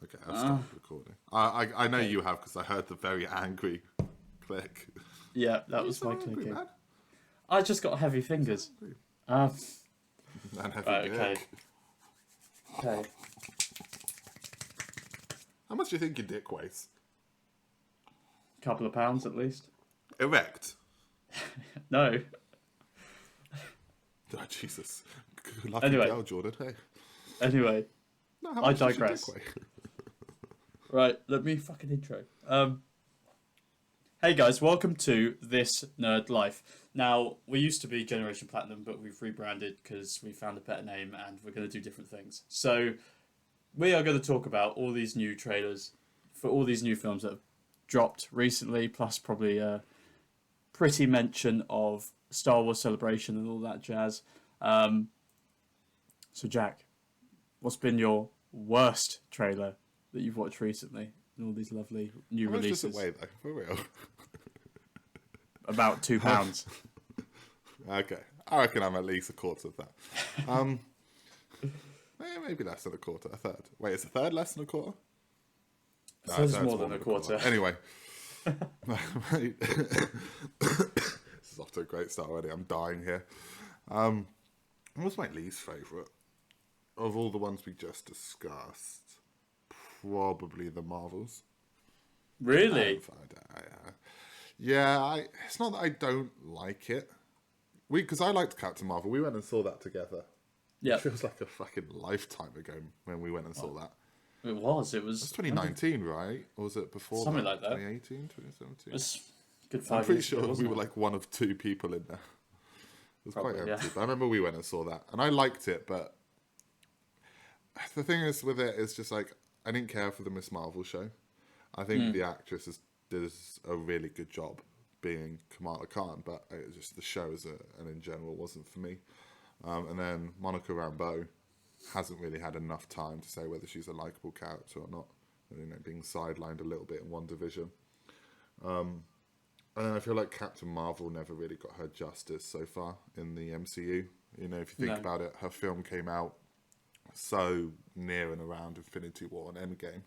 Okay, I've started recording. I know you have because I heard the very angry click. Yeah, that You was so my angry, clicking. man. I just got heavy So fingers. angry. Uh, And heavy right, okay. dick. Okay. How much do you think your dick weighs? Couple of pounds at least. Erect. No. Oh, Jesus. Lucky Anyway. girl, Jordan. Hey. Anyway. No, how I much does your digress. dick weigh? Right, let me fucking intro. Hey guys, welcome to This Nerd Life. Now, we used to be Generation Platinum, but we've rebranded because we found a better name and we're going to do different things. So, we are going to talk about all these new trailers for all these new films that have dropped recently, plus probably a pretty mention of Star Wars Celebration and all that jazz. So, Jack, what's been your worst trailer that you've watched recently and all these lovely new How much releases? does it weigh, though? For real? About £2. Okay. I reckon I'm at least a quarter of that. Maybe less than a quarter, a third. Wait, is a third less than a quarter? No, So it's more than a quarter. Anyway. This is off to a great start already. I'm dying here. What's my least favourite? Of all the ones we just discussed, probably the Marvels. Really? Yeah, it's not that I don't like it. Because I liked Captain Marvel. We went and saw that together. Yeah. It feels like a fucking lifetime ago when we went and saw that. It was. It It's was 2019, right? Or was it before something that? like that. 2018, 2017? It was good 5 I'm pretty years sure ago, we wasn't were it? like one of two people in there. It was Probably, quite yeah. empty. But I remember we went and saw that. And I liked it, but the thing is with it is just like, I didn't care for the Miss Marvel show. I think the actress does a really good job being Kamala Khan, but it was just the show and in general wasn't for me. And then Monica Rambeau hasn't really had enough time to say whether she's a likable character or not. You know, being sidelined a little bit in one division. And then I feel like Captain Marvel never really got her justice so far in the MCU. You know, if you think about it, her film came out so near and around Infinity War and Endgame.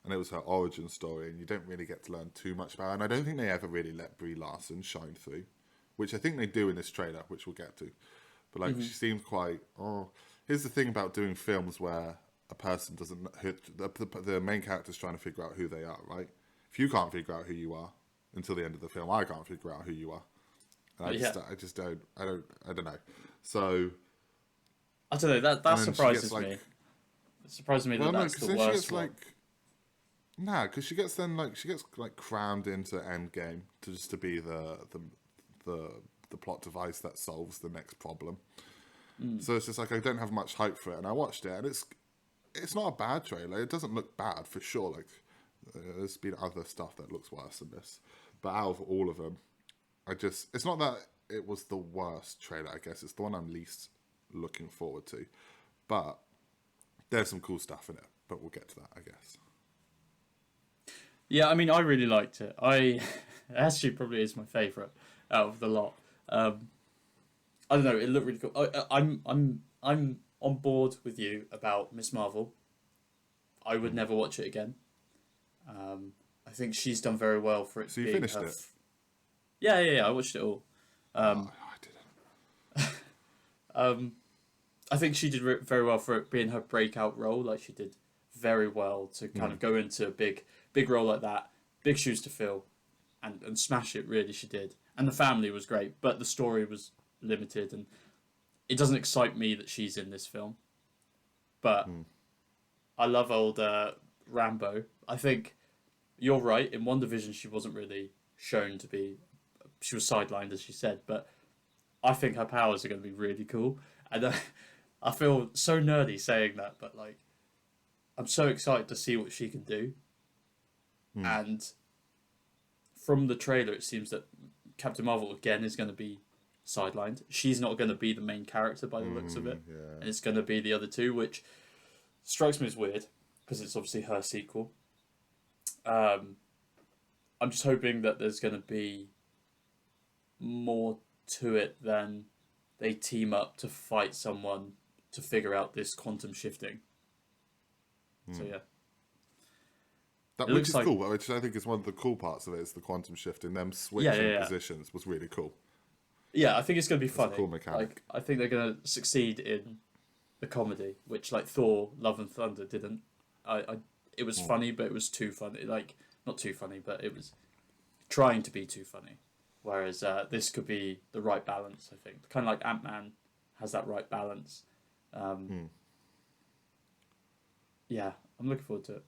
And it was her origin story, and you don't really get to learn too much about her. And I don't think they ever really let Brie Larson shine through, which I think they do in this trailer, which we'll get to. But like, she seems quite. Here's the thing about doing films where a person doesn't, the main character's trying to figure out who they are, right? If you can't figure out who you are until the end of the film, I can't figure out who you are. And I just don't know. So I don't know. That surprises me. It surprises me that that's the worst one. Because she gets crammed into Endgame to be the plot device that solves the next problem. So it's just like I don't have much hype for it, and I watched it, and it's not a bad trailer. It doesn't look bad for sure. Like there's been other stuff that looks worse than this, but out of all of them, it's not that it was the worst trailer. I guess it's the one I'm least looking forward to, but there's some cool stuff in it. But we'll get to that, I guess. Yeah, I mean, I really liked it. It actually probably is my favourite out of the lot. I don't know. It looked really cool. I'm on board with you about Miss Marvel. I would never watch it again. I think she's done very well for it. So you finished it? Yeah. I watched it all. I didn't. I think she did very well for it being her breakout role. Like she did very well to kind of go into a big role like that, big shoes to fill, and smash it. Really, she did. And the family was great, but the story was limited, and it doesn't excite me that she's in this film. But I love old Rambo. I think you're right. In WandaVision, she wasn't really shown to be. She was sidelined, as you said, but I think her powers are going to be really cool. And I feel so nerdy saying that, but like, I'm so excited to see what she can do. And from the trailer, it seems that Captain Marvel again is going to be sidelined. She's not going to be the main character by the looks of it, and it's going to be the other two, which strikes me as weird because it's obviously her sequel. I'm just hoping that there's going to be more to it than they team up to fight someone to figure out this quantum shifting. So yeah, That it which looks is like cool. Which I think is one of the cool parts of it. Is the quantum shifting. Them yeah, switching positions was really cool. yeah. I think it's gonna be It's a funny. cool mechanic. Like I think they're gonna succeed in the comedy, which like Thor: Love and Thunder didn't. It was funny, but it was too funny. Like not too funny, but it was trying to be too funny. Whereas this could be the right balance. I think kind of like Ant-Man has that right balance. Yeah, I'm looking forward to it.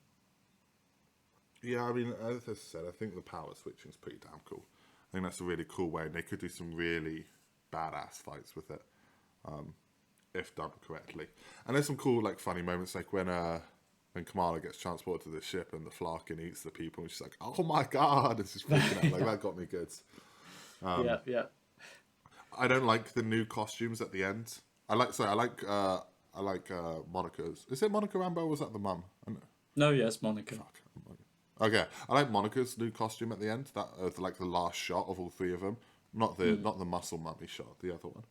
Yeah, I mean, as I said, I think the power switching is pretty damn cool. I think that's a really cool way, and they could do some really badass fights with it, if done correctly. And there's some cool, like, funny moments, like when Kamala gets transported to the ship and the Flarkin eats the people, and she's like, "Oh my god!" It's just freaking out. Like that got me good. Yeah. I don't like the new costumes at the end. I like Monica's. Is it Monica Rambeau or was that the mum? No, yes, Monica. Fuck. Okay, I like Monica's new costume at the end. That like the last shot of all three of them. Not the muscle mummy shot, the other one.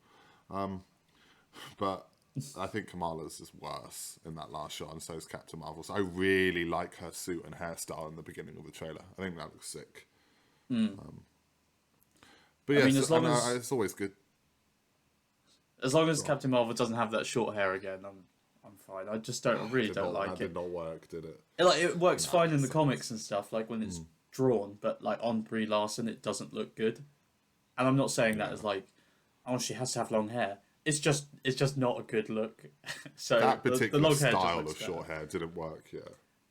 But I think Kamala's is worse in that last shot, and so is Captain Marvel's. I really like her suit and hairstyle in the beginning of the trailer. I think that looks sick. But yeah, I mean, as long as it's always good. Captain Marvel doesn't have that short hair again, I'm fine. I just don't. I really don't like That it. did not work, did it? It works fine in the comics and stuff, like when it's drawn, but like on Brie Larson, it doesn't look good. And I'm not saying that as like, oh, she has to have long hair. It's just not a good look. So That particular the long hair style just of short hair didn't work. Yeah.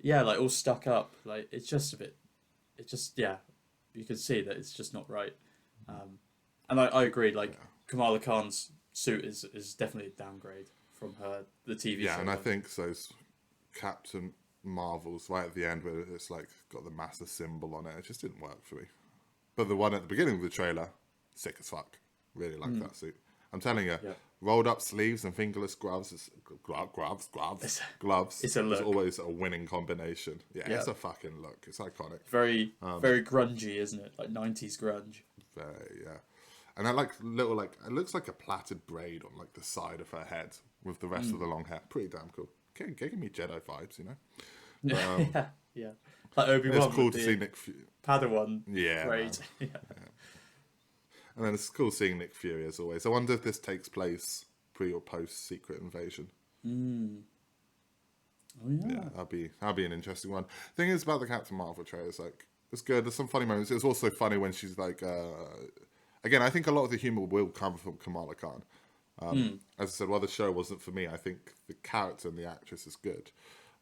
Yeah, like all stuck up. Like it's just a bit. It's just you can see that it's just not right. And I agree. Like Kamala Khan's suit is definitely a downgrade from the TV show. Yeah, and I think so. Captain Marvel's right at the end where it's like got the massive symbol on it. It just didn't work for me. But the one at the beginning of the trailer, sick as fuck. Really like that suit. I'm telling you, rolled up sleeves and fingerless gloves. Gloves. It's a look. It's always a winning combination. Yeah, it's a fucking look. It's iconic. Very grungy, isn't it? Like 90s grunge. Very, yeah. And I like little it looks like a plaited braid on like the side of her head with the rest of the long hair. Pretty damn cool. Giving me Jedi vibes, you know. Yeah. Like Obi-Wan. It's cool to see Nick Padawan. Yeah. Braid. Yeah. And then it's cool seeing Nick Fury as always. I wonder if this takes place pre or post Secret Invasion. Oh yeah. Yeah, that'd be an interesting one. Thing is about the Captain Marvel trailer is like it's good. There's some funny moments. It was also funny when she's like, again, I think a lot of the humor will come from Kamala Khan. As I said, while the show wasn't for me, I think the character and the actress is good.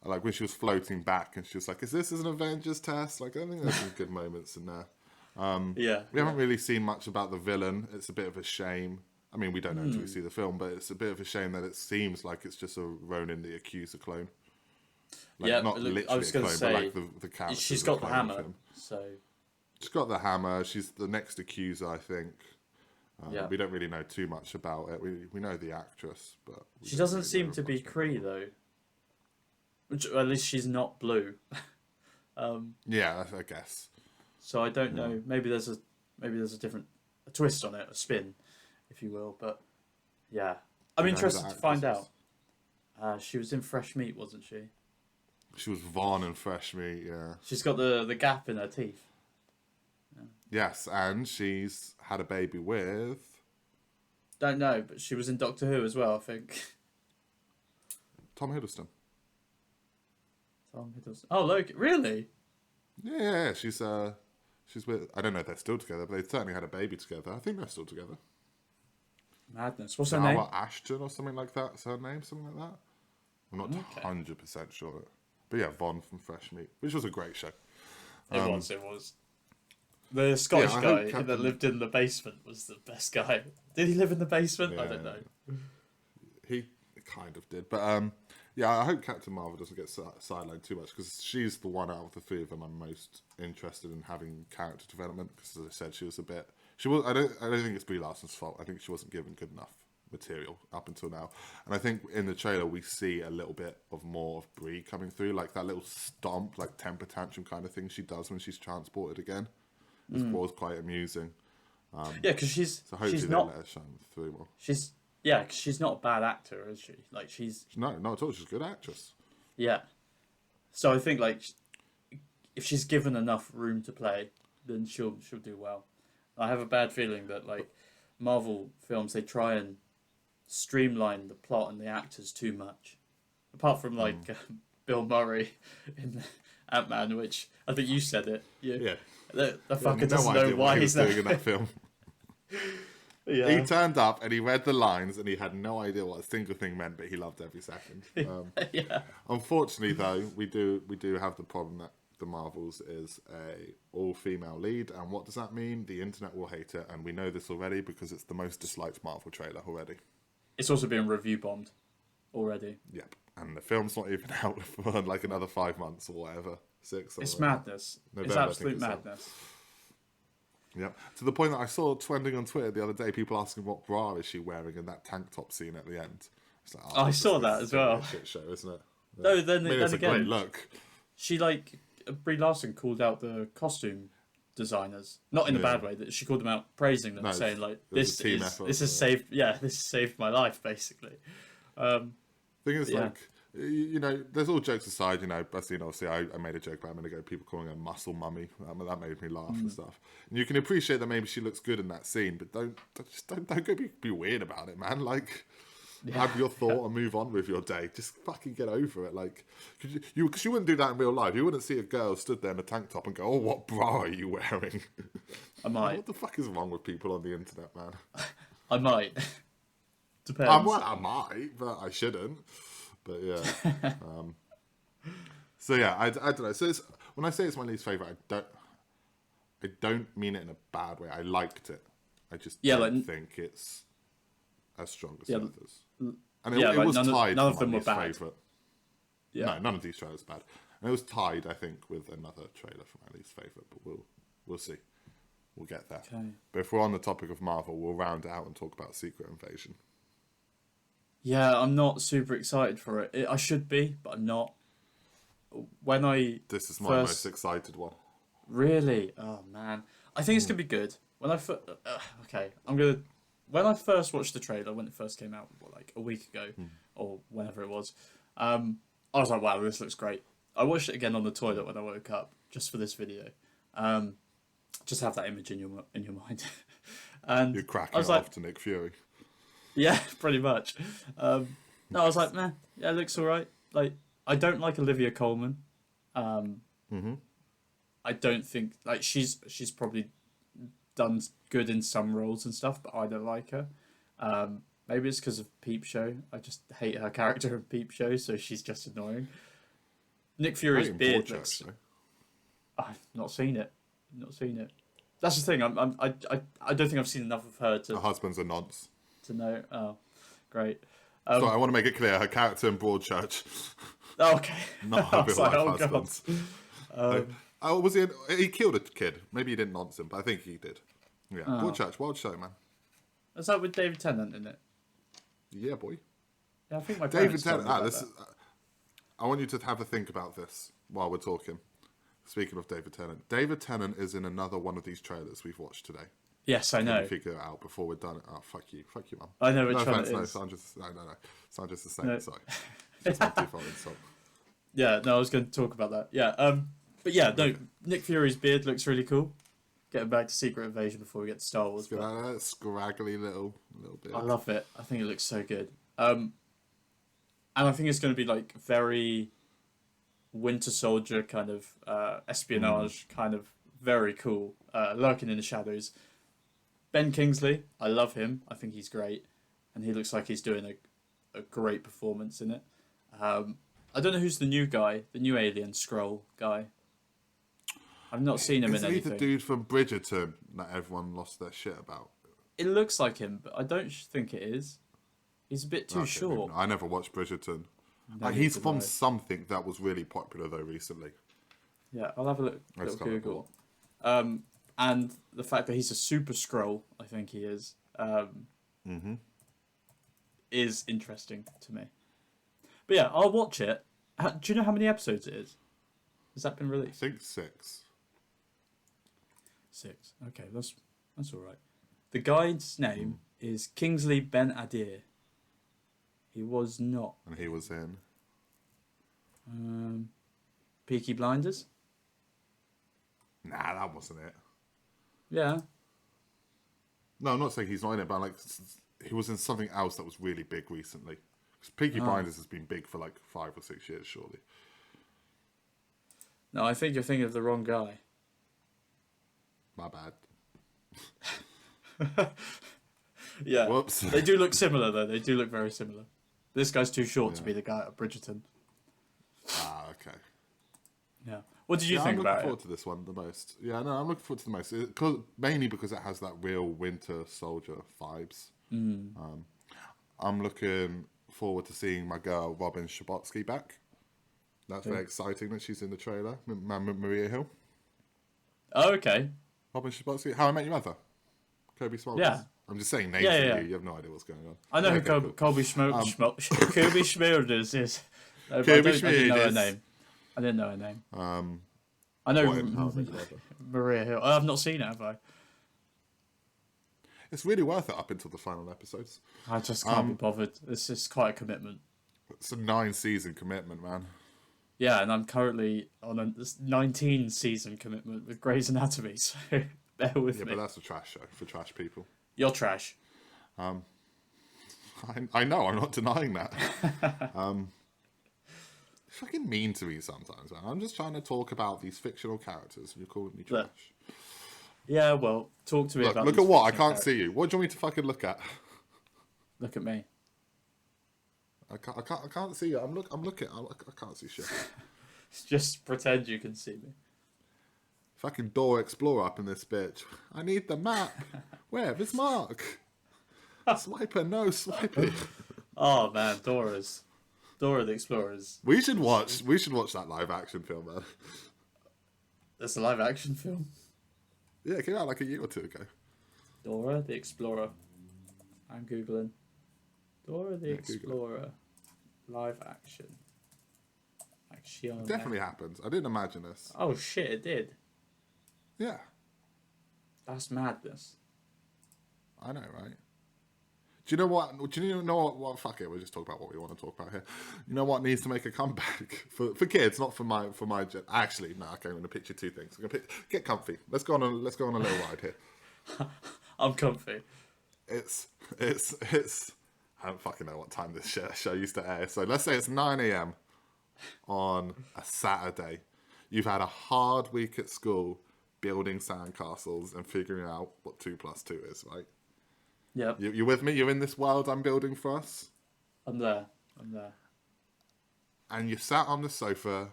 Like when she was floating back and she was like, "Is this an Avengers test?" Like I think there's some good moments in there. We haven't really seen much about the villain. It's a bit of a shame. I mean, we don't know until we see the film, but it's a bit of a shame that it seems like it's just a Ronin the Accuser clone. Like, not literally I was a going clone, to say, but like the character. she's got the hammer, so... She's got the hammer. She's the next accuser, I think. We don't really know too much about it. We know the actress, but... She doesn't seem to be Kree, though. Which, or at least she's not blue. Yeah, I guess. So I don't know. Maybe there's a different twist on it, a spin, if you will. But yeah, I'm interested to find out. She was in Fresh Meat, wasn't she? She was Vaughn in Fresh Meat. Yeah. She's got the gap in her teeth. Yeah. Yes, and she's had a baby with. Don't know, but she was in Doctor Who as well, I think. Tom Hiddleston. Tom Hiddleston. Oh, Loki. Really? Yeah. She's with. I don't know if they're still together, but they certainly had a baby together. I think they're still together. Madness. What's her name? Ashton or something like that. Is her name something like that? I'm not 100% sure. But yeah, Vaughn from Fresh Meat, which was a great show. It was. The Scottish guy that lived in the basement was the best guy. Did he live in the basement? Yeah, I don't know. He kind of did. But I hope Captain Marvel doesn't get sidelined too much because she's the one out of the three of them I'm most interested in having character development. Because as I said, she was a bit... I don't think it's Brie Larson's fault. I think she wasn't given good enough material up until now. And I think in the trailer we see a little bit of more of Brie coming through, like that little stomp, like temper tantrum kind of thing she does when she's transported again. It was quite amusing. Because she's not... let her shine through more. Because she's not a bad actor, is she? Like she's... No, not at all. She's a good actress. Yeah. So I think like if she's given enough room to play, then she'll do well. I have a bad feeling that like Marvel films, they try and streamline the plot and the actors too much. Apart from like Bill Murray in Ant-Man, which I think you said it. Yeah. The Yeah, fucker doesn't know why he was he's there. doing in that film. Yeah. He turned up and he read the lines and he had no idea what a single thing meant, but he loved every second. Yeah. Unfortunately, though, we do have the problem that the Marvels is a all-female lead, and what does that mean? The internet will hate it, and we know this already because it's the most disliked Marvel trailer already. It's also been review bombed already. Yep, and the film's not even out for like another 5 months or whatever, 6. Or It's whatever. madness. November, It's I think absolute it's out. madness. Yeah, to the point that I saw trending on Twitter the other day, people asking what bra is she wearing in that tank top scene at the end. It's like, I saw that as well. A shit show, isn't it? Yeah. No, then, I mean, then it's again, a great look. she like Brie Larson called out the costume designers, not in a Yeah. bad way. That she called them out, praising them, No, saying like, it was "This a team is effort, this has yeah. saved, this has saved my life, basically." Thing is, Yeah. like, you know, there's all jokes aside, you know, obviously I made a joke about a minute ago, people calling her muscle mummy. That made me laugh and stuff. And you can appreciate that maybe she looks good in that scene, but don't go be weird about it, man. Like, have your thought and move on with your day. Just fucking get over it. Like, because you wouldn't do that in real life. You wouldn't see a girl stood there in a tank top and go, "Oh, what bra are you wearing?" I might. What the fuck is wrong with people on the internet, man? I might. Depends. I might, but I shouldn't. But yeah. So yeah, I don't know. So when I say it's my least favorite, I don't mean it in a bad way. I liked it. I just don't think it's as strong as the others. And it was tied. None of for them my were least bad. favorite. Yeah. No, none of these trailers are bad. And it was tied, I think, with another trailer for my least favorite. But we'll see. We'll get there. Okay. But if we're on the topic of Marvel, we'll round it out and talk about Secret Invasion. Yeah, I'm not super excited for it. I should be, but I'm not. When I This is my most excited one. Really? Oh man, I think it's gonna be good. When I when I first watched the trailer when it first came out, like a week ago or whenever it was, I was like, wow, this looks great. I watched it again on the toilet when I woke up just for this video. Just have that image in your mind. And You're cracking I was it like, off to Nick Fury. yeah, pretty much. No, I was like, man, yeah, it looks alright. Like, I don't like Olivia Colman. I don't think like she's probably done good in some roles and stuff, but I don't like her. Maybe it's because of Peep Show. I just hate her character in Peep Show, so she's just annoying. Nick Fury's beard looks. I've not seen it. Not seen it. That's the thing. I don't think I've seen enough of her Her husband's a nonce. to know. Oh, great. So I want to make it clear, her character in Broadchurch, Oh, okay. not her I was real like, life oh, God. husband. Was he killed a kid. Maybe he didn't nonce him, but I think he did. Yeah, Broadchurch, wild show, man. Is that with David Tennant in it? Yeah, boy. Yeah, I think my David parents told Tennant. me about that. I want you to have a think about this while we're talking. Speaking of David Tennant, David Tennant is in another one of these trailers we've watched today. Yes, I Can know. you figure it out before we're done? Oh, fuck you, mum. I know which no one offense, it no, is. no. Sandra's the same. No. Sorry, it's my default insult. Yeah, no, I was going to talk about that. Yeah, but yeah, no, Nick Fury's beard looks really cool. Getting back to Secret Invasion before we get to Star Wars. Look at that scraggly little bit. I love it. I think it looks so good. And I think it's going to be like very Winter Soldier kind of espionage, kind of very cool, lurking in the shadows. Ben Kingsley, I love him. I think he's great, and he looks like he's doing a great performance in it. I don't know who's the new guy, the new alien Skrull guy. I've not seen him in Isn't he anything. the dude from Bridgerton that everyone lost their shit about? It looks like him, but I don't think it is. He's a bit too Okay, short. I never watched Bridgerton. Neither He's did from I. something that was really popular though recently. Yeah, I'll have a look. I just Little can't Google. And the fact that he's a super Skrull, I think he is, is interesting to me. But yeah, I'll watch it. Do you know how many episodes it is? Has that been I released? think 6. 6. Okay, that's all right. The guy's name is Kingsley Ben Adir. He was not. And he was in. Peaky Blinders. Nah, that wasn't it. Yeah. No, I'm not saying he's not in it, but like he was in something else that was really big recently. Because Peaky Blinders has been big for like 5 or 6 years, surely. No, I think you're thinking of the wrong guy. My bad. Yeah. Whoops. They do look similar, though. They do look very similar. This guy's too short to be the guy at Bridgerton. Ah, okay. Yeah. What did you think I'm about looking forward to this one the most. Yeah, no, I'm looking forward to the most. Mainly because it has that real Winter Soldier vibes. I'm looking forward to seeing my girl Robin Scherbatsky back. That's very exciting that she's in the trailer. Maria Hill. Oh, okay. Robin Scherbatsky. How I Met Your Mother. Kobe Smulders. Yeah. I'm just saying names Yeah. You have no idea what's going on. I know who cool. Kobe Smulders is. No, but Kobe I didn't know her Smulders. name. I didn't know her name. I What know in How I Met Your Mother. Maria Hill. Oh, I've not seen it, have I? It's really worth it up until the final episodes. I just can't be bothered. It's just quite a commitment. It's a 9-season commitment, man. Yeah, and I'm currently on a 19-season commitment with Grey's Anatomy, so bear with Yeah, me. but that's a trash show for trash people. You're trash. I know, I'm not denying that. Fucking mean to me sometimes, man. I'm just trying to talk about these fictional characters and you're calling me trash. Yeah, well, talk to me about Look these at what? I fictional can't see you. What do you want me to fucking look at? Look at me. I can't see you. I'm looking. I can't see shit. Just pretend you can see me. Fucking Dora Explorer up in this bitch. I need the map. Where? This Mark. Swiper, no, swipe it. Oh man, Dora the Explorers. We should watch that live action film, man. That's a live action film. Yeah, it came out like a year or two ago. Dora the Explorer. I'm googling. Dora the Google Explorer. Live action. Action. It definitely happened. I didn't imagine this. Oh shit, it did. Yeah, That's madness. I know, right? Do you know what? Do you know what? Fuck it. We'll just talk about what we want to talk about here. You know what needs to make a comeback for kids, not for my. Actually, no. Okay, I'm going to picture two things. I'm going to get comfy. Let's go on a little ride here. I'm comfy. It's. I don't fucking know what time this show used to air. So let's say it's 9 a.m. on a Saturday. You've had a hard week at school, building sandcastles and figuring out what 2 + 2 is, right? Yep. You with me? You're in this world I'm building for us? I'm there. And you're sat on the sofa,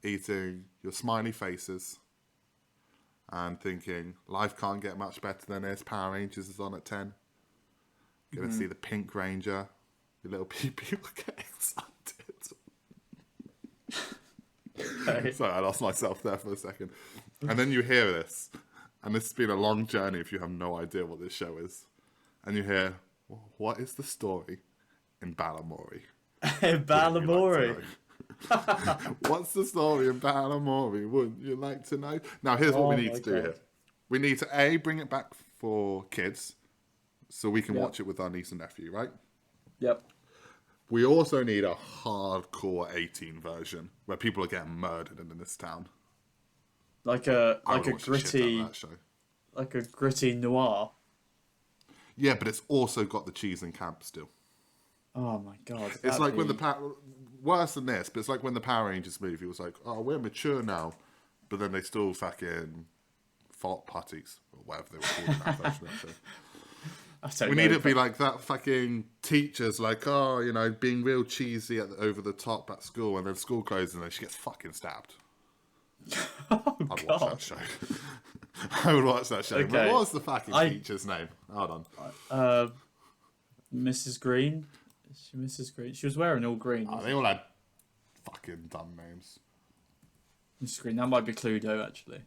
eating your smiley faces, and thinking, life can't get much better than this. Power Rangers is on at 10. Gonna see the Pink Ranger. Your little people get excited. Okay. Sorry, I lost myself there for a second. And then you hear this, and this has been a long journey if you have no idea what this show is. And you hear, what is the story in Balamory? Balamory. What's the story in Balamory? Wouldn't you like to know? Now, here's what we need to do here. We need to, A, bring it back for kids, so we can watch it with our niece and nephew, right? Yep. We also need a hardcore 18 version, where people are getting murdered in this town. Like a I would watch the shit out of that show. like a gritty noir. Yeah, but it's also got the cheese and camp still. Oh my god! It's like when worse than this, but it's like when the Power Rangers movie was like, oh, we're mature now, but then they still fucking fought putties or whatever they were called in that version of the show. We need it to be like that fucking teacher's like, oh, you know, being real cheesy over the top at school, and then school closes and then she gets fucking stabbed. I'd watch that show. I would watch that show. Okay. But what was the fucking teacher's name? Hold on. Mrs. Green. Is she Mrs. Green? She was wearing all green. Oh, they all had fucking dumb names. Mrs. Green. That might be Cluedo, actually.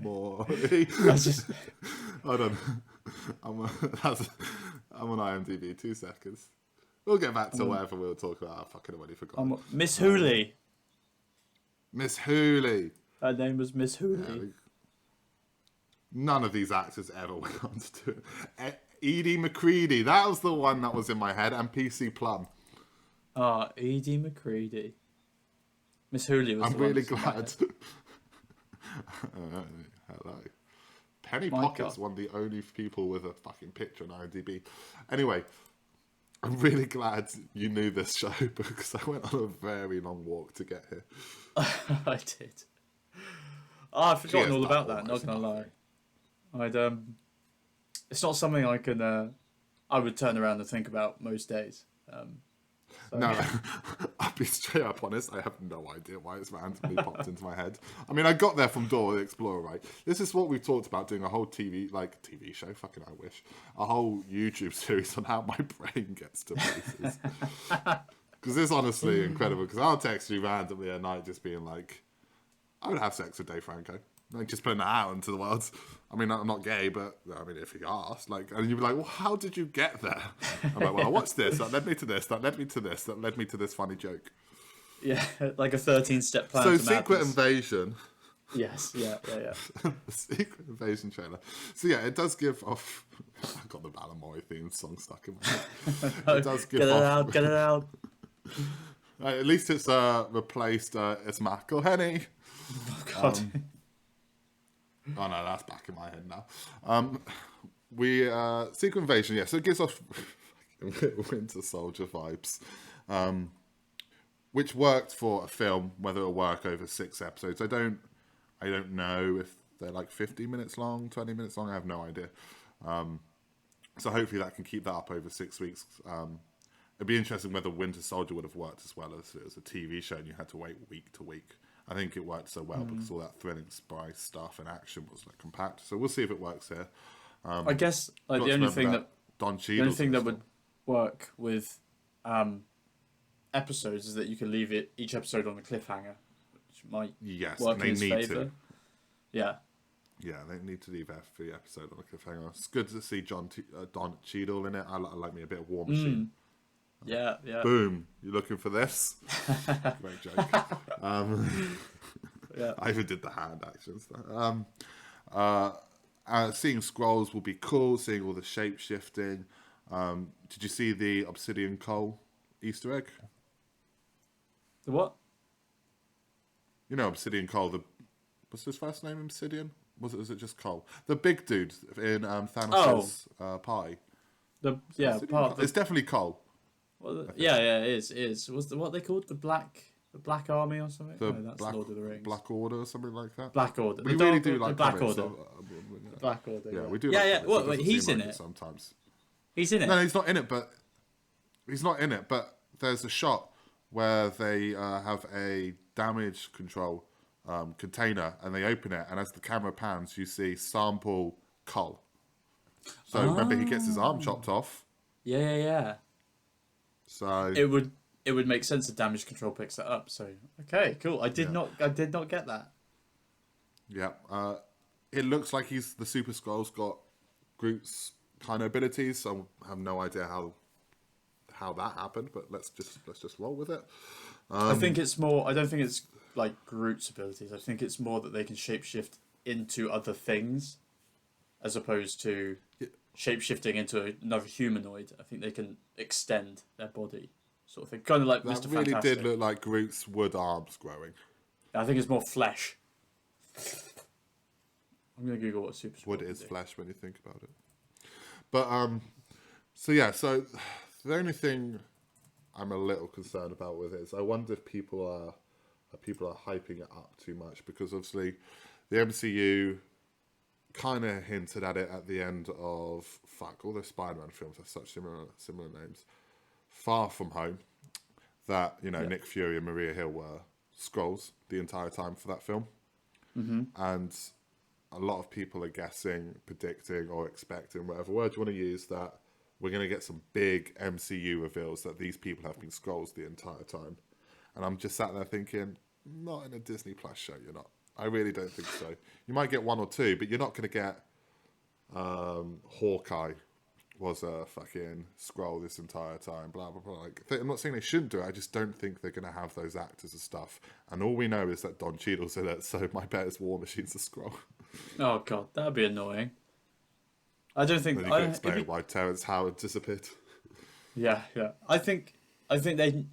Maury. That's just... Hold on. I'm on IMDb. 2 seconds. We'll get back to whatever we'll talk about. I fucking already forgot. Miss Hooley. Miss Hooley. Her name was Miss Hooley. None of these actors ever went on to do it. Edie McCready. That was the one that was in my head. And PC Plum. Ah, Edie McCready. Miss Hooley was I'm the one really that's in my glad. head. Hello. Penny My God. Pocket's one of the only people with a fucking picture on IMDb. Anyway, I'm really glad you knew this show because I went on a very long walk to get here. I did. Oh, I've She forgotten has all done about that. Not almost gonna lie. nothing. It's not something I can. I would turn around and think about most days. So. No, I'll be straight up honest. I have no idea why it's randomly popped into my head. I mean, I got there from Dora the Explorer, right? This is what we've talked about, doing a whole TV show. Fucking, I wish a whole YouTube series on how my brain gets to places. Because it's honestly incredible. Because I'll text you randomly at night, just being like, "I would have sex with Dave Franco." Like, just putting that out into the world. I mean, I'm not gay, but I mean, if you asked, like, and you'd be like, "Well, how did you get there?" I'm like, "Well, I watched this. That led me to this. That led me to this. That led me to this funny joke." Yeah, like a 13-step plan So, to Secret madness. Invasion. Yes, yeah. Secret Invasion trailer. So yeah, it does give off. I've got the Balamoy theme song stuck in my head. It does give Get it off. out, get it out. At least it's replaced. It's McElhenney. Oh, God. Oh no, that's back in my head now. Secret Invasion, yeah. So it gives off Winter Soldier vibes, which worked for a film. Whether it'll work over 6 episodes, I don't know if they're like 50 minutes long, 20 minutes long. I have no idea. So hopefully that can keep that up over 6 weeks. It'd be interesting whether Winter Soldier would have worked as well as it was a TV show and you had to wait week to week. I think it worked so well because all that thrilling spy stuff and action was like compact. So we'll see if it works here. I guess like Got the to only remember thing that Don the only Cheadle's thing in that this would work with episodes is that you can leave each episode on a cliffhanger, which might Yes, work and in they his need favour. to. Yeah. Yeah, they need to leave every episode on a cliffhanger. It's good to see Don Cheadle in it. I like me a bit of War Machine. Yeah. Boom! You looking for this? Great joke. Yeah. I even did the hand actions. Seeing scrolls will be cool. Seeing all the shape shifting. Did you see the Obsidian Cole Easter egg? The what? You know Obsidian Cole. What's his first name? Obsidian? Was it just Cole? The big dude in Thanos' pie. It's definitely Cole. It is. What they called the Black Army or something? No, that's Lord of the Rings. Black Order or something like that. Black Order. We really do like Black comics, Order. so, Black Order. yeah, we do. Yeah, like yeah. comics. What? Doesn't He's seem in like it. sometimes. He's in it. No, he's not in it. But there's a shot where they have a damage control container and they open it, and as the camera pans, you see sample Cull. So remember, he gets his arm chopped off. Yeah. So It would make sense that damage control picks that up. So okay, cool. I did not get that. yeah, it looks like the Super Skrull's got Groot's kind of abilities. So I have no idea how that happened, but let's just roll with it. I think it's more. I don't think it's like Groot's abilities. I think it's more that they can shapeshift into other things, as opposed to shapeshifting into another humanoid. I think they can extend their body, sort of thing. Kind of like That Mr. really Fantastic. did look like Groot's wood arms growing. I think it's more flesh. I'm gonna Google what Super Skrull Wood can is do. flesh when you think about it. But so the only thing I'm a little concerned about with it is I wonder if people are hyping it up too much, because obviously the MCU kind of hinted at it at the end of all those Spider-Man films have such similar names. Far From Home, that Nick Fury and Maria Hill were Skrulls the entire time for that film, and a lot of people are guessing, predicting, or expecting, whatever word you want to use, that we're going to get some big MCU reveals that these people have been Skrulls the entire time. And I'm just sat there thinking, not in a Disney Plus show, you're not. I really don't think so. You might get one or two, but you're not going to get Hawkeye was a fucking Skrull this entire time, blah, blah, blah. I'm not saying they shouldn't do it, I just don't think they're going to have those actors and stuff. And all we know is that Don Cheadle's in it, so my bet is War Machine's a Skrull. Oh god, that'd be annoying. I don't think. Then you can explain why Terrence Howard disappeared. Yeah. I think I think they,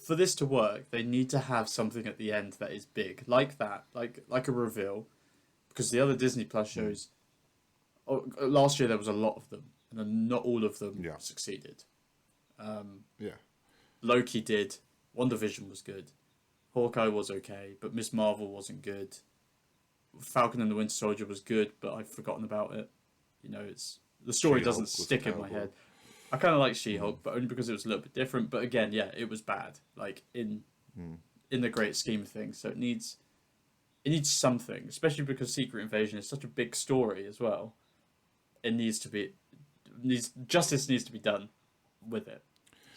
for this to work, they need to have something at the end that is big, like that, like a reveal, because the other Disney Plus shows, last year there was a lot of them, and then not all of them succeeded. Yeah. Loki did. WandaVision was good. Hawkeye was okay, but Miss Marvel wasn't good. Falcon and the Winter Soldier was good, but I've forgotten about it. You know, it's the story She-Hulk doesn't was stick in my terrible. head. I kind of like She-Hulk, but only because it was a little bit different. But again, yeah, it was bad. Like in the great scheme of things, so it needs something, especially because Secret Invasion is such a big story as well. It needs to be justice needs to be done with it.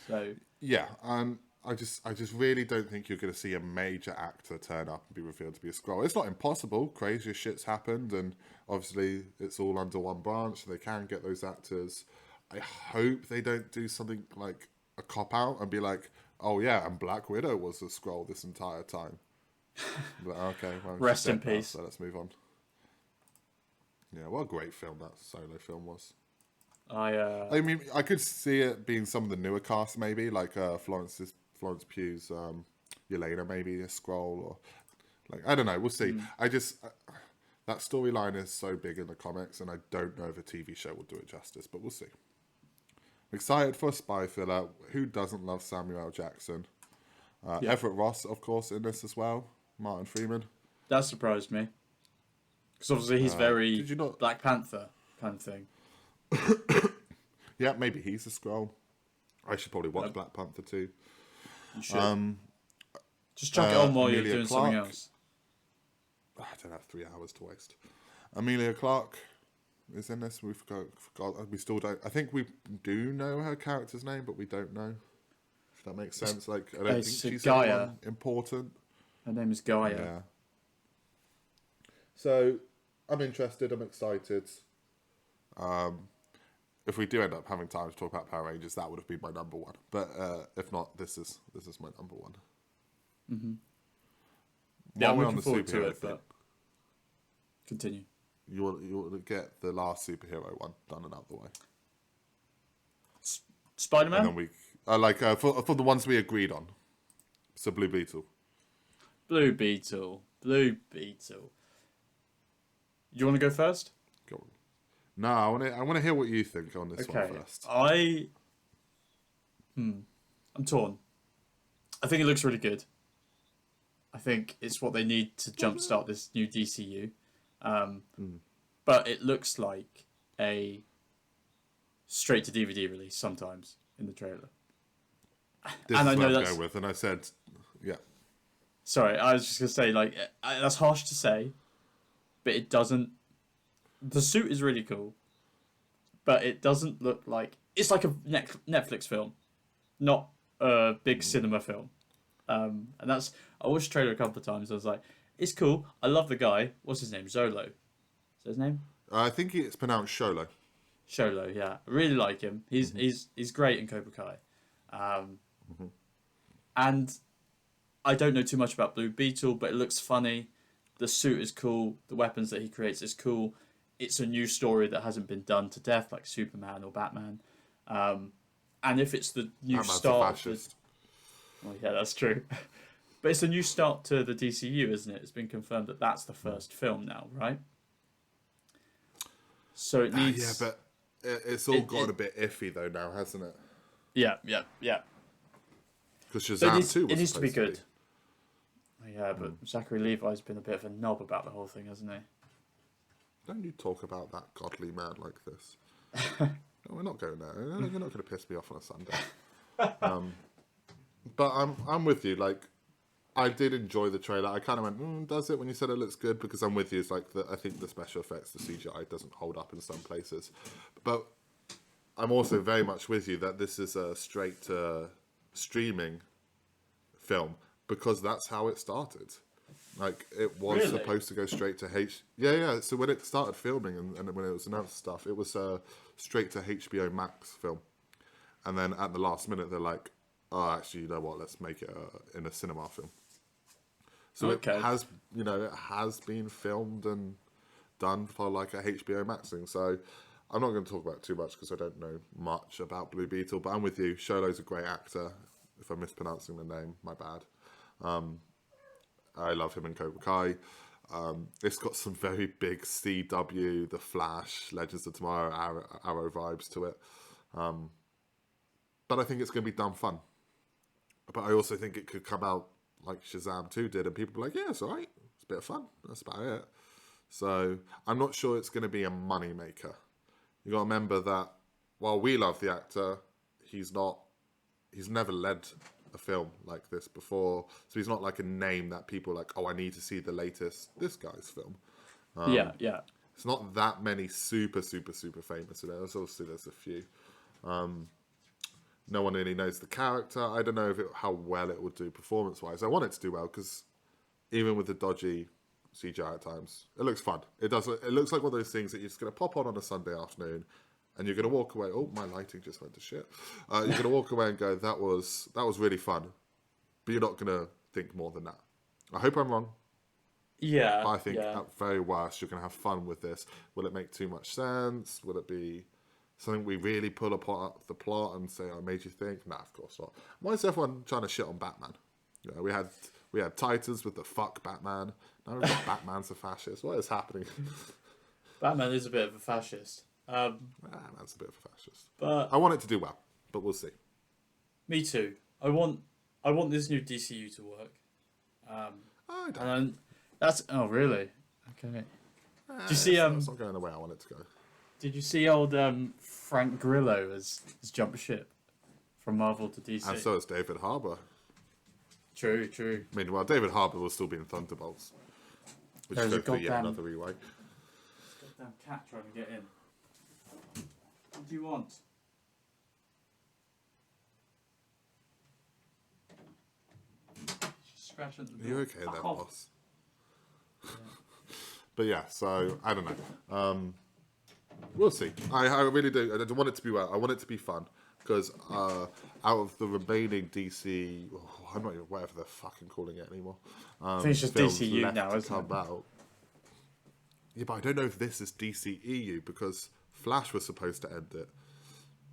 So Yeah, I just really don't think you're going to see a major actor turn up and be revealed to be a Skrull. It's not impossible. Crazier shit's happened, and obviously it's all under one branch, so they can get those actors. I hope they don't do something like a cop out and be like, "Oh yeah, and Black Widow was a Skrull this entire time." But okay, well, rest she's in dead now, peace. so let's move on. Yeah, what a great film that solo film was. I mean, I could see it being some of the newer cast, maybe like Florence Pugh's Yelena, maybe a Skrull, or like I don't know. We'll see. I just that storyline is so big in the comics, and I don't know if a TV show will do it justice, but we'll see. I'm excited for a spy thriller. Who doesn't love Samuel L. Jackson? Everett Ross, of course, in this as well. Martin Freeman. That surprised me. Because obviously he's very Did you not? Black Panther kind of thing. Yeah, maybe he's a Skrull. I should probably watch Black Panther too. You should. Just chuck it on while Emilia you're doing Clarke. something else. I don't have 3 hours to waste. Emilia Clarke is in this. We forgot. We still don't. I think we do know her character's name, but we don't know. If that makes sense. Like I don't think she's Gaia. anyone important. Her name is Gaia. Yeah. So I'm interested. I'm excited. If we do end up having time to talk about Power Rangers, that would have been my number one. But if not, this is my number one. Mm-hmm. Yeah, I'm While we're looking forward to superhero it. thing, But continue. you will get the last superhero one done and out of the way, Spider-Man. and then we for the ones we agreed on. So Blue Beetle. Blue Beetle. You want to go first? Go on. No, I want to hear what you think on this one first. I'm torn. I think it looks really good. I think it's what they need to jumpstart this new DCU. But it looks like a straight to DVD release sometimes in the trailer. This and is I what know I'm that's going with, and I said, yeah. Sorry, I was just gonna say that's harsh to say, but it doesn't. The suit is really cool, but it doesn't look like it's like a Netflix film, not a big cinema film. And that's I watched the trailer a couple of times. I was like, it's cool. I love the guy. What's his name? Zolo. Is that his name? I think it's pronounced Sholo. Sholo. Yeah, I really like him. He's great in Cobra Kai. And I don't know too much about Blue Beetle, but it looks funny. The suit is cool. The weapons that he creates is cool. It's a new story that hasn't been done to death, like Superman or Batman. And if it's the new Batman's start, a fascist. well, yeah, that's true. But it's a new start to the DCU, isn't it? It's been confirmed that that's the first film now, right? So it needs. Yeah, but it's all got a bit iffy though now, hasn't it? Yeah. Because So Shazam 2 was it needs to be supposed good. Yeah, but Zachary Levi's been a bit of a knob about the whole thing, hasn't he? Don't you talk about that godly man like this. No, we're not going there. You're not going to piss me off on a Sunday. But I'm with you. Like, I did enjoy the trailer. I kind of went, does it? When you said it looks good, because I'm with you. It's like, I think the special effects, the CGI doesn't hold up in some places. But I'm also very much with you that this is a straight to streaming film, because that's how it started. Like, it was Really? supposed to go straight to Yeah. So when it started filming and when it was announced stuff, it was straight to HBO Max film. And then at the last minute, they're like, oh, actually, you know what? Let's make it in a cinema film. So it has been filmed and done for like a HBO Max thing. So I'm not going to talk about it too much because I don't know much about Blue Beetle, but I'm with you. Sholo's a great actor. If I'm mispronouncing the name, my bad. I love him in Cobra Kai. It's got some very big CW, The Flash, Legends of Tomorrow, Arrow vibes to it. But I think it's going to be dumb fun. But I also think it could come out like Shazam 2 did, and people are like, yeah, it's all right. It's a bit of fun. That's about it. So I'm not sure it's going to be a money maker. You got to remember that while we love the actor, he's never led a film like this before. So he's not like a name that people are like, oh, I need to see the latest this guy's film. Yeah. It's not that many super famous. There's a few. No one really knows the character. I don't know how well it will do performance-wise. I want it to do well because even with the dodgy CGI at times, it looks fun. It does. It looks like one of those things that you're just going to pop on a Sunday afternoon, and you're going to walk away. Oh, my lighting just went to shit. You're going to walk away and go, that was really fun. But you're not going to think more than that. I hope I'm wrong. Yeah. But I think at very worst, you're going to have fun with this. Will it make too much sense? Will it be something we really pull apart the plot and say, "I made you think"? Nah, of course not. Why is everyone trying to shit on Batman? You know, we had Titans with the fuck Batman. Now we've got Batman's a fascist. What is happening? Batman is a bit of a fascist. Batman's a bit of a fascist. But I want it to do well, but we'll see. Me too. I want this new DCU to work. I don't. And that's really okay. Do you see It's not going the way I want it to go. Did you see old Frank Grillo has jumped ship from Marvel to DC? And so is David Harbour. True. Meanwhile, David Harbour will still be in Thunderbolts. Which There's is a hopefully yet goddamn- another rewrite. Goddamn cat trying to get in. What do you want? She's scratching at the Are you door. okay Fuck there, off. boss? But yeah, so I don't know. We'll see. I really do. I don't want it to be well. I want it to be fun because out of the remaining DC, I'm not even whatever they're fucking calling it anymore. I think it's just films DCU left now, to isn't it? come out. Yeah, but I don't know if this is DCEU because Flash was supposed to end it,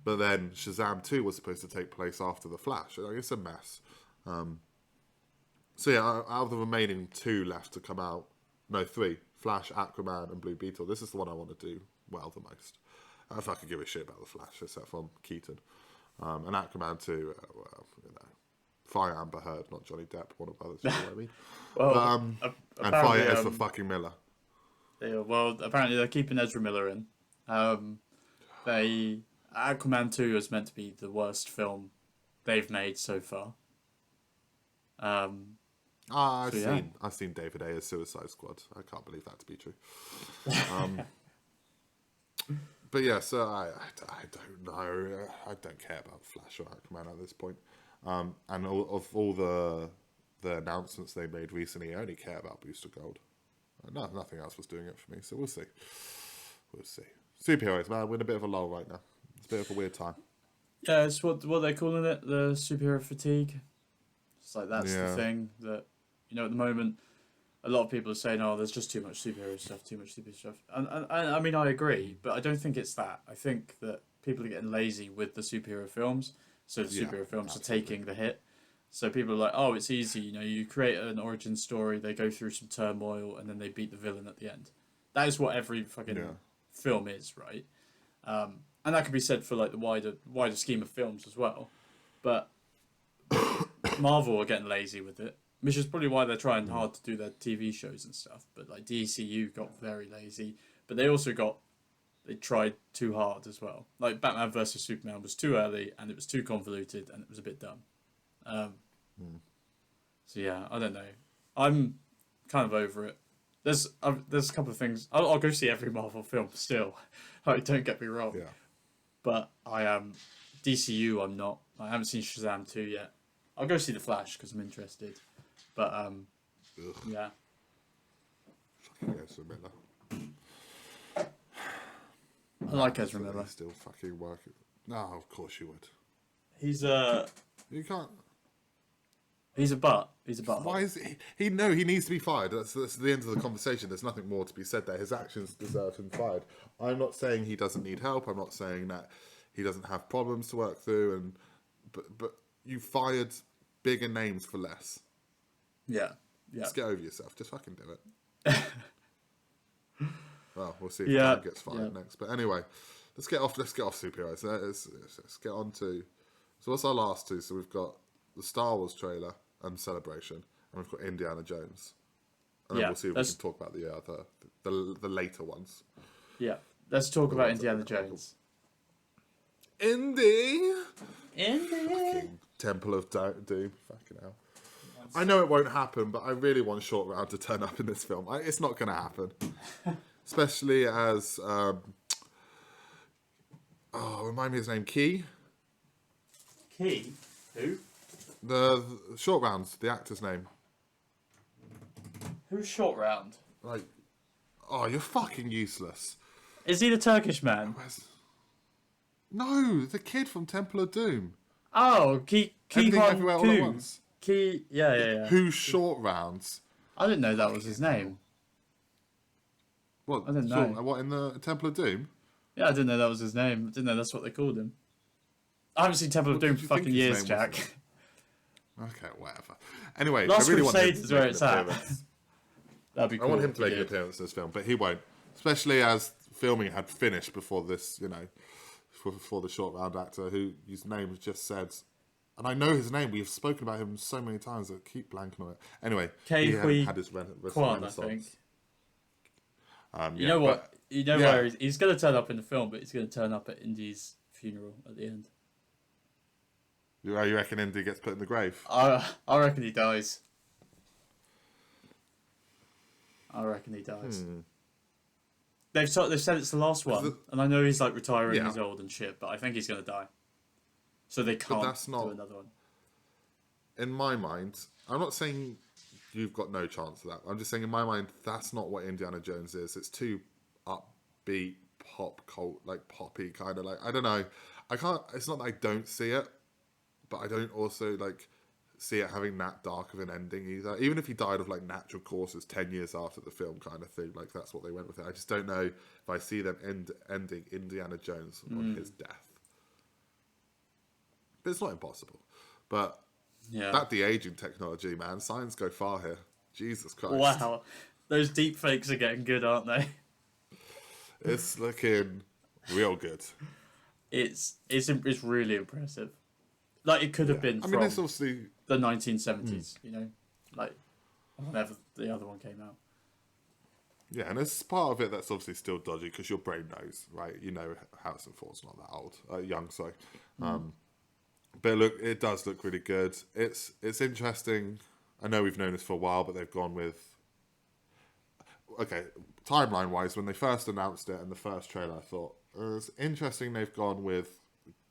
but then Shazam 2 was supposed to take place after the Flash. It's a mess. So yeah, out of the remaining 2 left to come out, no, 3, Flash, Aquaman, and Blue Beetle. This is the one I want to do well the most. If I could give a shit about the Flash, except from Keaton. And Aquaman 2, Fire Amber Heard, not Johnny Depp, one of others, you know what I mean? Well, And Fire Ezra fucking Miller. Yeah, well, apparently they're keeping Ezra Miller in. Aquaman 2 is meant to be the worst film they've made so far. I've seen David Ayer's Suicide Squad. I can't believe that to be true. But yeah, so I don't know. I don't care about Flash or Aquaman at this point. And of all the announcements they made recently, I only care about Booster Gold. Nothing else was doing it for me, so we'll see. We'll see. Superheroes, man, we're in a bit of a lull right now. It's a bit of a weird time. Yeah, it's what they're calling it, the superhero fatigue. It's like that's the thing that, at the moment, a lot of people are saying, oh, there's just too much superhero stuff, And I mean, I agree, but I don't think it's that. I think that people are getting lazy with the superhero films, so the superhero films are taking the hit. So people are like, oh, it's easy, you create an origin story, they go through some turmoil, and then they beat the villain at the end. That is what every fucking film is, right? And that could be said for like the wider scheme of films as well. But Marvel are getting lazy with it, which is probably why they're trying hard to do their TV shows and stuff. But like DCU got very lazy, but they tried too hard as well. Like Batman vs Superman was too early, and it was too convoluted, and it was a bit dumb. So yeah, I don't know. I'm kind of over it. There's a couple of things. I'll go see every Marvel film still. Like, don't get me wrong. Yeah. But I am DCU. I'm not. I haven't seen Shazam 2 yet. I'll go see the Flash because I'm interested. But yeah. Fucking Ezra Miller. I like Ezra Miller. Still fucking working. No, of course you would. He's You can't. He's a butt. He's a butt. Why is he? No, he needs to be fired. That's the end of the conversation. There's nothing more to be said there. His actions deserve him fired. I'm not saying he doesn't need help. I'm not saying that he doesn't have problems to work through. But you fired bigger names for less. Yeah. Yeah. Just get over yourself. Just fucking do it. Well, we'll see if Yeah. Dan gets fired next. But anyway, let's get off superheroes. Let's get on to. So what's our last two? So we've got the Star Wars trailer and Celebration, and we've got Indiana Jones. And then we'll see if we can talk about the later ones. Yeah. Let's talk about Indiana Jones. Indy. Indy. Temple of Doom. Fucking hell. I know it won't happen, but I really want Short Round to turn up in this film. It's not going to happen. Especially as... remind me his name. Key? Key? Who? The Short Round's the actor's name. Who's Short Round? Like... Oh, you're fucking useless. Is he the Turkish man? No, the kid from Temple of Doom. Oh, Key Everything Hon Everywhere All at Once. Key, yeah. Who's Short Rounds? I didn't know that was his name. What? I didn't know. What, in the Temple of Doom? Yeah, I didn't know that was his name. I didn't know that's what they called him. I haven't seen Temple of Doom for fucking years, Jack. Okay, whatever. Anyway, Last I really want him Crusade to is where make it's an at. appearance. That'd be cool. I want him to make an appearance in this film, but he won't. Especially as filming had finished before this, before the Short Round actor, whose name was just said, and I know his name. We've spoken about him so many times. I keep blanking on it. Anyway, he had his Kwan, I think. You know what? But, you know where he's going to turn up in the film, but he's going to turn up at Indy's funeral at the end. You reckon Indy gets put in the grave? I reckon he dies. I reckon he dies. They've said it's the last one, and I know he's like retiring, he's old and shit, but I think he's going to die. So they can't do another one. In my mind, I'm not saying you've got no chance of that. I'm just saying in my mind, that's not what Indiana Jones is. It's too upbeat, poppy kind of like, I don't know. It's not that I don't see it, but I don't also see it having that dark of an ending either. Even if he died of natural causes 10 years after the film kind of thing, that's what they went with it. I just don't know if I see them ending Indiana Jones on his death. But it's not impossible. But that de-aging technology, man, science go far here. Jesus Christ. Wow. Those deep fakes are getting good, aren't they? It's looking real good. It's really impressive. It could have been from it's obviously the 1970s, whenever the other one came out. Yeah, and there's part of it that's obviously still dodgy because your brain knows, right? You know Harrison Ford's not that old, young, sorry. But look, it does look really good. It's interesting. I know we've known this for a while, but they've gone with... Okay, timeline-wise, when they first announced it in the first trailer, I thought, it's interesting they've gone with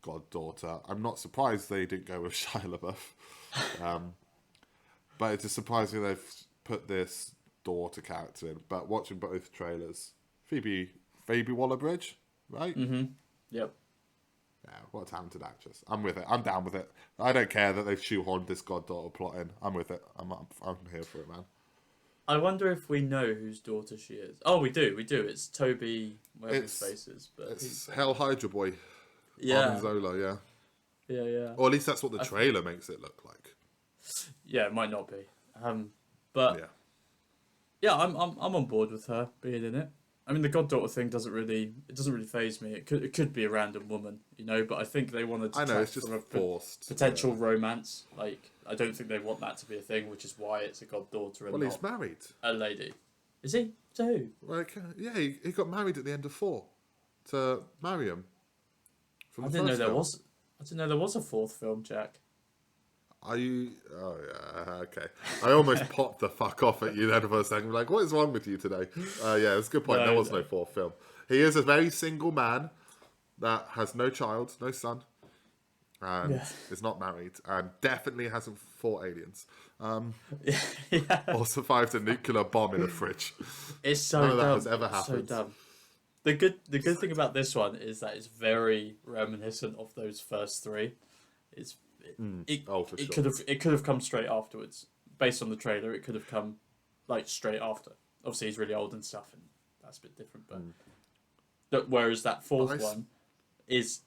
goddaughter. I'm not surprised they didn't go with Shia LaBeouf. But it's just surprising they've put this daughter character in. But watching both trailers, Phoebe Waller-Bridge, right? Mm-hmm. Yep. Yeah, what a talented actress. I'm with it. I'm down with it. I don't care that they've shoehorned this goddaughter plot in. I'm with it. I'm here for it, man. I wonder if we know whose daughter she is. Oh, we do. It's Toby, whatever his face is. But it's Hell Hydra Boy. Yeah. Zola, yeah. Yeah. Or at least that's what the trailer makes it look like. Yeah, it might not be. But yeah, I'm on board with her being in it. I mean, the goddaughter thing doesn't really faze me. It could be a random woman, but I think they wanted to. I know it's just forced potential romance. I don't think they want that to be a thing, which is why it's a goddaughter. Well, he's married. A lady, is he? To who? He got married at the end of 4 to Mariam. I didn't know there was a fourth film, Jack. Are you? Oh yeah, okay. I almost popped the fuck off at you then for a second. Like, what is wrong with you today? Yeah, it's a good point. There was no fourth film. He is a very single man that has no child, no son, and is not married, and definitely hasn't fought aliens. Or survived a nuclear bomb in a fridge. It's so None dumb. of that has ever happened. So dumb. The good thing about this one is that it's very reminiscent of those first three. It could have come straight afterwards. Based on the trailer, it could have come straight after. Obviously, he's really old and stuff, and that's a bit different. But whereas that fourth one is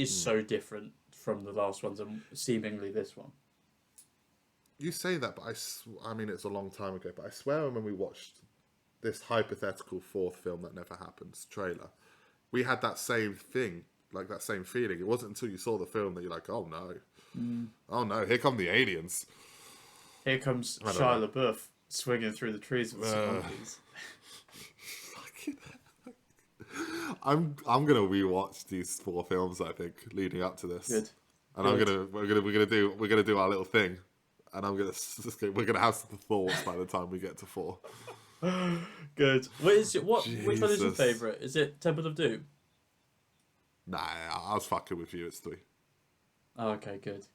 so different from the last ones and seemingly this one. You say that, but I mean, it's a long time ago, but I swear when we watched this hypothetical fourth film that never happens trailer, we had that same thing, like that same feeling. It wasn't until you saw the film that you're like, oh no. Oh no, here come the aliens. Here comes Shia LaBeouf swinging through the trees with some monkeys. I'm gonna rewatch these four films, I think, leading up to this. Good. And Good. we're gonna do our little thing. And we're gonna have some thoughts by the time we get to 4. Good. Which one is your Jesus. favourite? Is it Temple of Doom? Nah, I was fucking with you. It's 3. Oh, okay, good.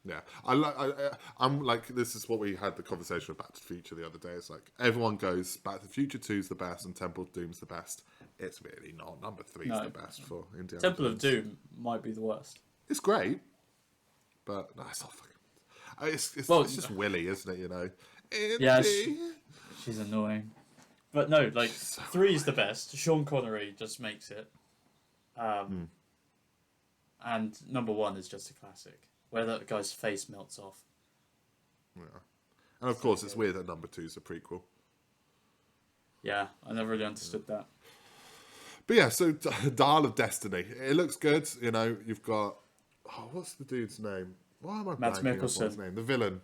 Yeah, I'm like, this is what we had the conversation with Back to the Future the other day. It's like everyone goes Back to the Future 2's the best and Temple of Doom's the best. It's really not. Number 3's the best for Indiana Temple Jones. of Doom might be the worst. It's great, but no, it's not fucking. It's just Willy, isn't it? You know. Yeah, she's annoying. But no, like 3 is the best. Sean Connery just makes it. And number 1 is just a classic, where that guy's face melts off. Yeah, and of course it's weird that number 2 is a prequel. Yeah, I never really understood that. But yeah, so Dial of Destiny. It looks good. You know, you've got what's the dude's name? Why am I Mads blanking on Mikkelsen. his name? The villain.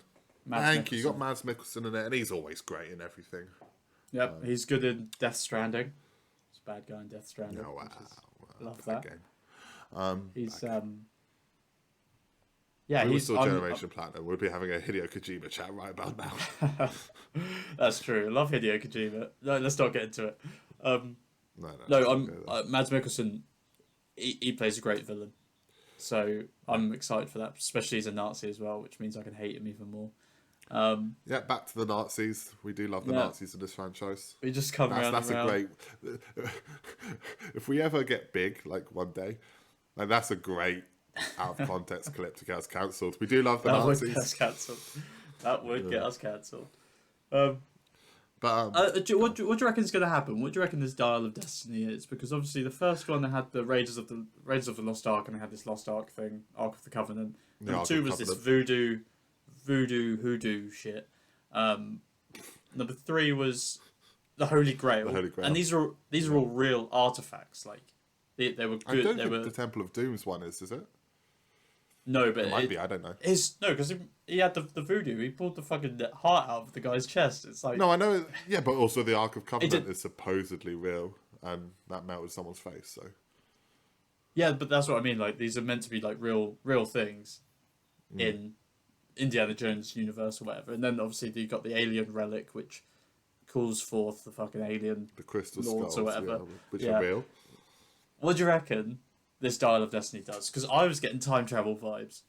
Thank you. You got Mads Mikkelsen in it, and he's always great in everything. Yep, he's good in Death Stranding. He's a bad guy in Death Stranding. Oh, wow. Love that. Game. He's yeah, he's still Generation Platinum. We'll be having a Hideo Kojima chat right about now. That's true. I love Hideo Kojima. No, let's not get into it. No, Mads Mikkelsen. He plays a great villain, so I'm excited for that. Especially as a Nazi as well, which means I can hate him even more. Yeah, back to the Nazis. We do love the Nazis in this franchise. We just come around. That's a great. If we ever get big, like one day, like that's a great out of context clip to get us cancelled. We do love the Nazis. Would get us cancelled. That would get us cancelled. But what do you reckon is going to happen? What do you reckon this Dial of Destiny is? Because obviously the first one they had the Raiders of the Lost Ark, and they had this Lost Ark thing, Ark of the Covenant. Number 2 was this voodoo hoodoo shit. Number 3 was the Holy Grail. And these are all real artifacts. Like they were good. I don't think the Temple of Doom's one is it? No, but it might be. I don't know. Because he had the voodoo. He pulled the fucking heart out of the guy's chest. It's like no, I know. Yeah, but also the Ark of Covenant is supposedly real, and that melted someone's face. So yeah, but that's what I mean. Like these are meant to be like real things in Indiana Jones universe or whatever. And then obviously you got the alien relic, which calls forth the fucking alien, the crystal lords skulls or whatever, which are real. What do you reckon this Dial of Destiny does? Because I was getting time travel vibes.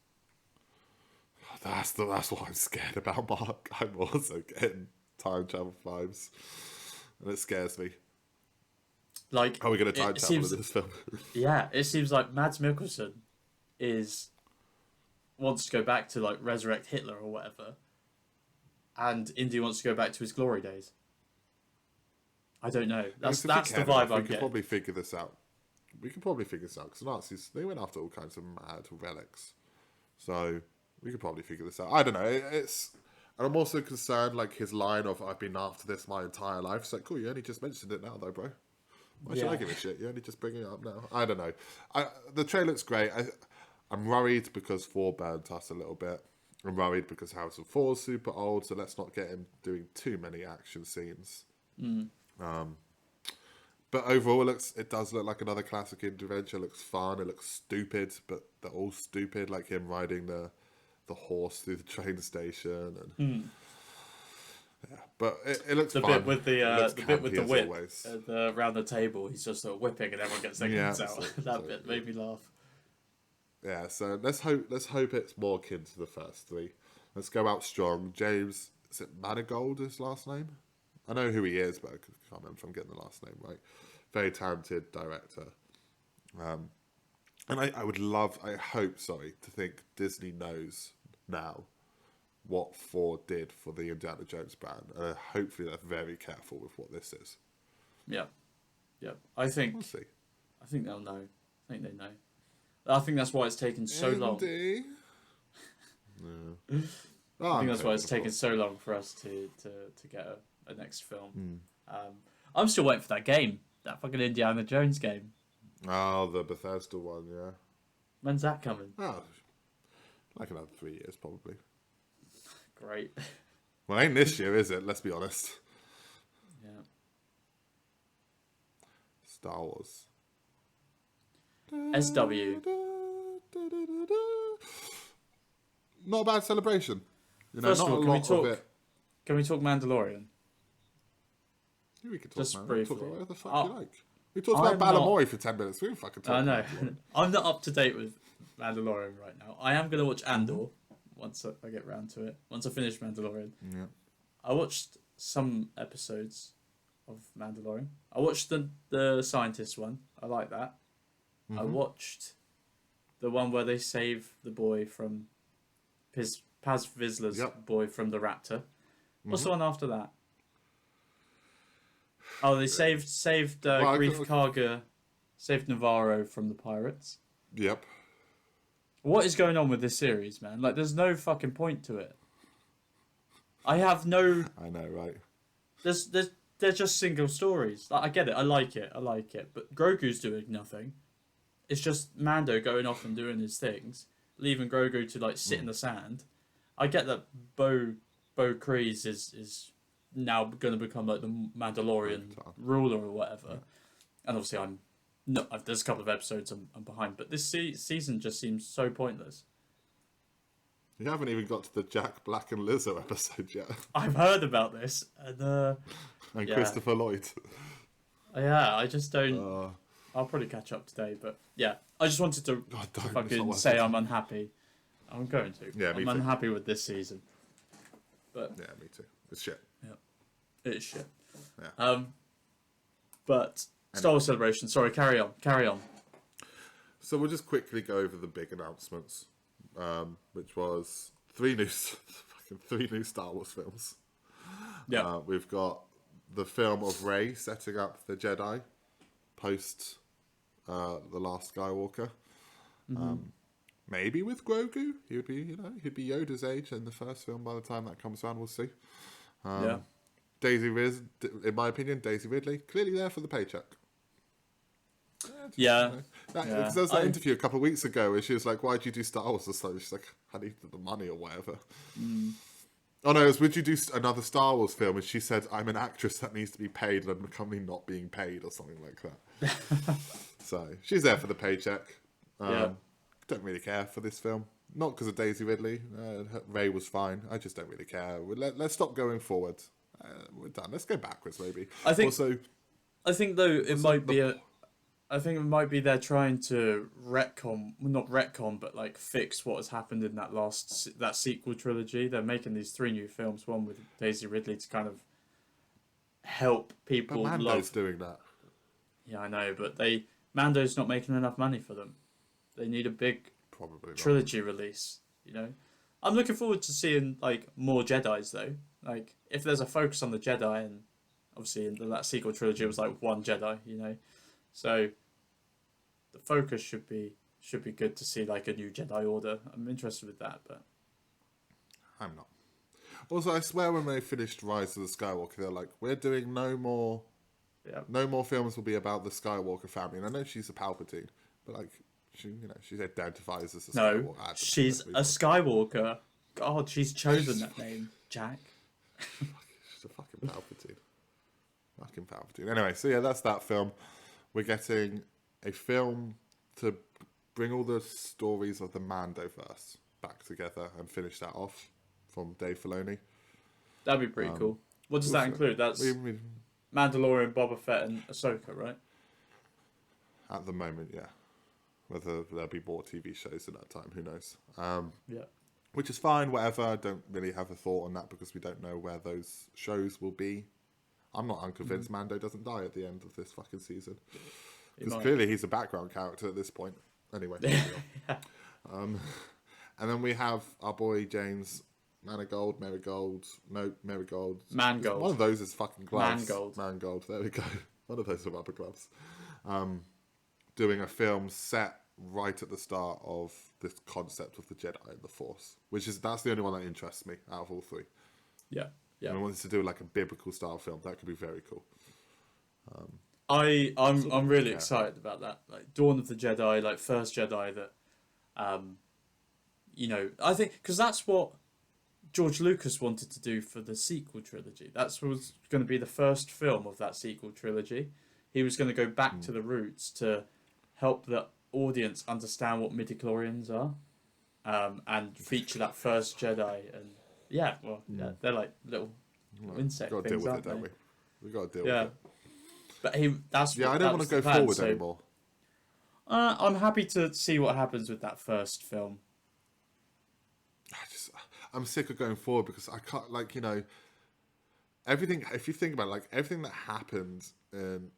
That's what I'm scared about, Mark. I'm also getting time travel vibes, and it scares me. Like, are we going to time travel in this film? Yeah, it seems like Mads Mikkelsen wants to go back to like resurrect Hitler or whatever, and Indy wants to go back to his glory days. I don't know. That's the vibe I'm getting. We could probably figure this out. We can probably figure this out because Nazis, they went after all kinds of mad relics, so we could probably figure this out. I don't know. And I'm also concerned, like his line of "I've been after this my entire life." It's like, cool, you only just mentioned it now, though, bro. Why should I give a shit? You only just bringing it up now. I don't know. The trailer looks great. I'm worried because 4 burnt us a little bit. I'm worried because House of 4 is super old, so let's not get him doing too many action scenes. But overall, it does look like another classic Indie adventure. It looks fun. It looks stupid, but they're all stupid, like him riding the horse through the train station. And yeah, but it looks fun. Bit with the bit with the whip around the table. He's just sort of whipping, and everyone gets their guns out. That bit made me laugh. Yeah, so let's hope it's more akin to the first 3. Let's go out strong. James, is it Manigold his last name? I know who he is, but I can't remember if I'm getting the last name right. Very talented director. And I hope to think Disney knows now what 4 did for the Indiana Jones brand. And hopefully they're very careful with what this is. Yeah. I think we'll see. I think they'll know. I think they know. I think that's why it's taken so long. Indy. No. Oh, I think that's why it's taken so long for us to get a next film. I'm still waiting for that game, that fucking Indiana Jones game. Oh, the Bethesda one, yeah. When's that coming? Oh, like another 3 years, probably. Great. Well, ain't this year, is it? Let's be honest. Yeah. Star Wars. SW. Not a bad celebration. First not of all, a can we lot of talk? it. Can we talk Mandalorian? Yeah, we could talk Just about briefly. Talk about whatever the fuck you like. We talked about I'm Balamoy for 10 minutes. We didn't fucking talk I know. about Mandalorian. I'm not up to date with Mandalorian right now. I am going to watch Andor once I get round to it. Once I finish Mandalorian. Yeah. I watched some episodes of Mandalorian. I watched the scientist one. I like that. I watched the one where they save the boy from Paz Vizsla's boy from the Raptor. What's the one after that? Oh, they saved Grief Karga, saved Navarro from the pirates. Yep. What is going on with this series, man? Like, there's no fucking point to it. I have no. I know, right? They're just single stories. Like, I get it. I like it. But Grogu's doing nothing. It's just Mando going off and doing his things, leaving Grogu to like sit in the sand. I get that Bo Kreese is now going to become like the Mandalorian ruler or whatever. And obviously, I'm not. There's a couple of episodes I'm behind, but this season just seems so pointless. You haven't even got to the Jack Black and Lizzo episode yet. I've heard about this, and Christopher Lloyd. Yeah, I just don't. I'll probably catch up today, but yeah, I just wanted to fucking say I'm unhappy. I'm going to. Yeah, me I'm too. unhappy with this season. But yeah, me too. It's shit. Yeah, it is shit. Yeah. But Star Wars Celebration. Sorry, carry on. So we'll just quickly go over the big announcements, which was three new Star Wars films. Yeah. We've got the film of Rey setting up the Jedi post the Last Skywalker. Maybe with Grogu, he'd be Yoda's age in the first film. By the time that comes around, we'll see. In my opinion, Daisy Ridley clearly there for the paycheck. Because there was that interview a couple of weeks ago where she was like, "Why'd you do Star Wars?" Or so she's like, "I needed the money or whatever." Oh no, it was, "Would you do another Star Wars film?" And she said, "I'm an actress that needs to be paid, and I'm currently not being paid," or something like that. So she's there for the paycheck. Don't really care for this film. Not because of Daisy Ridley. Rey was fine. I just don't really care. Let's stop going forward. We're done. Let's go backwards, maybe. I think though I think it might be they're trying to not retcon, but like fix what has happened in that sequel trilogy. They're making these 3 new films, one with Daisy Ridley to kind of help people. But Mando's doing that. Yeah, I know, but Mando's not making enough money for them. They need a big trilogy release. I'm looking forward to seeing like more Jedis though. Like if there's a focus on the Jedi, and obviously in that sequel trilogy it was like one Jedi. So the focus should be good to see like a new Jedi Order. I'm interested with that, but I'm not. Also, I swear when they finished Rise of the Skywalker, they're like, "We're doing no more. No more films will be about the Skywalker family." And I know she's a Palpatine, but like she identifies as a Skywalker. No, she's a Skywalker. God, she's chosen that name, Jack. She's a fucking Palpatine. Fucking Palpatine. Anyway, so yeah, that's that film. We're getting a film to bring all the stories of the Mandoverse back together and finish that off from Dave Filoni. That'd be pretty cool. What does that include? That's Mandalorian, Boba Fett, and Ahsoka, right? At the moment, yeah. Whether there'll be more TV shows at that time, who knows? Which is fine, whatever. I don't really have a thought on that because we don't know where those shows will be. I'm not unconvinced Mando doesn't die at the end of this fucking season. Because clearly he's a background character at this point. Anyway. And then we have our boy James Mangold. One of those is fucking gloves. Mangold. There we go. One of those are rubber gloves. Doing a film set right at the start of this concept of the Jedi and the Force, that's the only one that interests me out of all three. Yeah, yeah. And I wanted to do like a biblical style film. That could be very cool. I'm really excited about that. Like Dawn of the Jedi, like First Jedi. That, I think because that's what George Lucas wanted to do for the sequel trilogy. That was going to be the first film of that sequel trilogy. He was going to go back to the roots to help the audience understand what midichlorians are, and feature that first Jedi. And yeah, they're like little insect Got to things, deal with aren't it, don't they? we? We got to deal with it. But I don't want to go forward anymore. I'm happy to see what happens with that first film. I'm sick of going forward because I can't, everything. If you think about it, like everything that happened in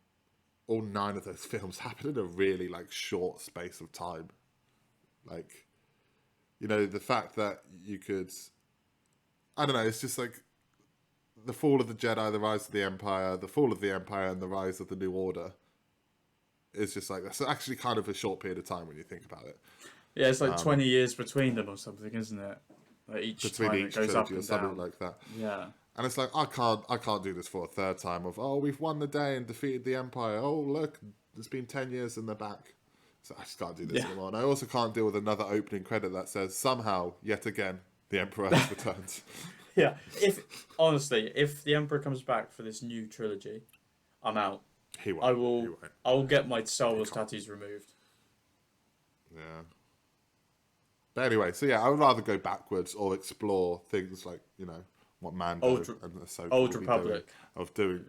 all 9 of those films happened in a really short space of time. Like, the fact that you could, I don't know, it's just like the fall of the Jedi, the rise of the Empire, the fall of the Empire, and the rise of the New Order. It's just that's actually kind of a short period of time when you think about it. Yeah, it's like 20 years between them or something, isn't it? Like between time each it goes up trilogy and or something down. like that. Yeah. And it's like I can't do this for a third time of we've won the day and defeated the Empire. Oh look, it's been 10 years in the back. So I just can't do this anymore. And I also can't deal with another opening credit that says somehow, yet again, the Emperor has returned. Yeah. If the Emperor comes back for this new trilogy, I'm out. He won't. I will get my Star Wars tattoos removed. Yeah. But anyway, so I would rather go backwards or explore things like, what Mando and Ahsoka Old Republic of doing.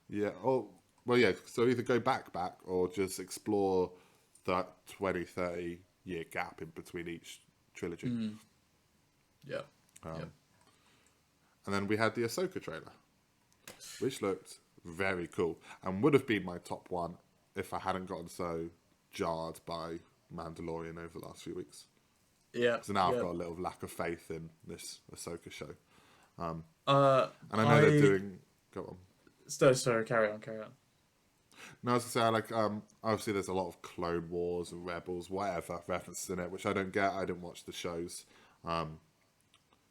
Yeah. Oh, well, yeah. So either go back or just explore that 20, 30 year gap in between each trilogy. Mm. Yeah. And then we had the Ahsoka trailer, which looked very cool and would have been my top one if I hadn't gotten so jarred by Mandalorian over the last few weeks. Yeah. So now I've got a little lack of faith in this Ahsoka show. And I know they're doing. Go on. Sorry, carry on. No, I was going to say, obviously there's a lot of Clone Wars and Rebels, whatever, references in it, which I don't get. I didn't watch the shows.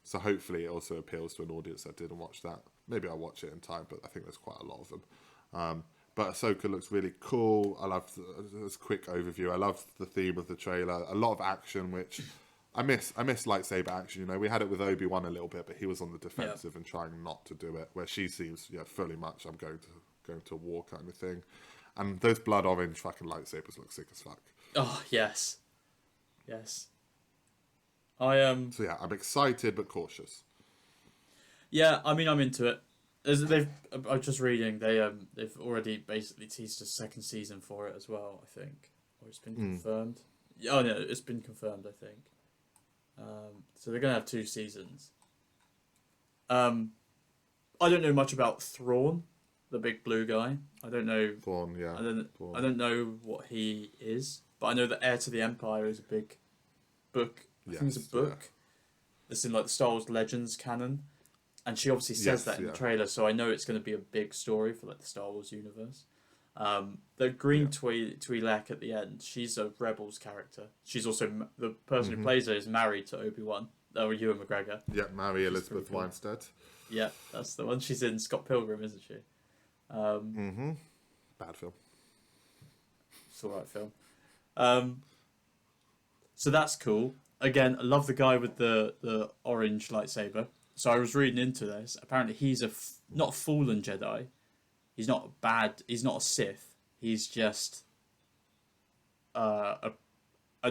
So hopefully it also appeals to an audience that didn't watch that. Maybe I'll watch it in time, but I think there's quite a lot of them. But Ahsoka looks really cool. I love this quick overview. I love the theme of the trailer. A lot of action, which I miss lightsaber action. We had it with Obi-Wan a little bit, but he was on the defensive and trying not to do it. Where she seems, fully much I'm going to war kind of thing. And those blood orange fucking lightsabers look sick as fuck. Oh yes. I am. So I'm excited but cautious. Yeah, I mean I'm into it. I'm just reading. They've already basically teased a second season for it as well. I think, or it's been confirmed. Oh no, it's been confirmed. I think. So they're gonna have 2 seasons. I don't know much about Thrawn, the big blue guy. I don't know. Thrawn, yeah. I don't know what he is, but I know that Heir to the Empire is a big book. I think it's a book. It's in the Star Wars Legends canon. And she obviously says that in the trailer, so I know it's going to be a big story for the Star Wars universe. The green Twi'lek at the end, she's a Rebels character. She's also the person who plays her is married to Obi-Wan, or Ewan McGregor. Yeah, Mary Elizabeth Winstead. Yeah, that's the one. She's in Scott Pilgrim, isn't she? Bad film. It's alright film. So that's cool. Again, I love the guy with the orange lightsaber. So I was reading into this. Apparently, he's not a fallen Jedi. He's not bad. He's not a Sith. He's just an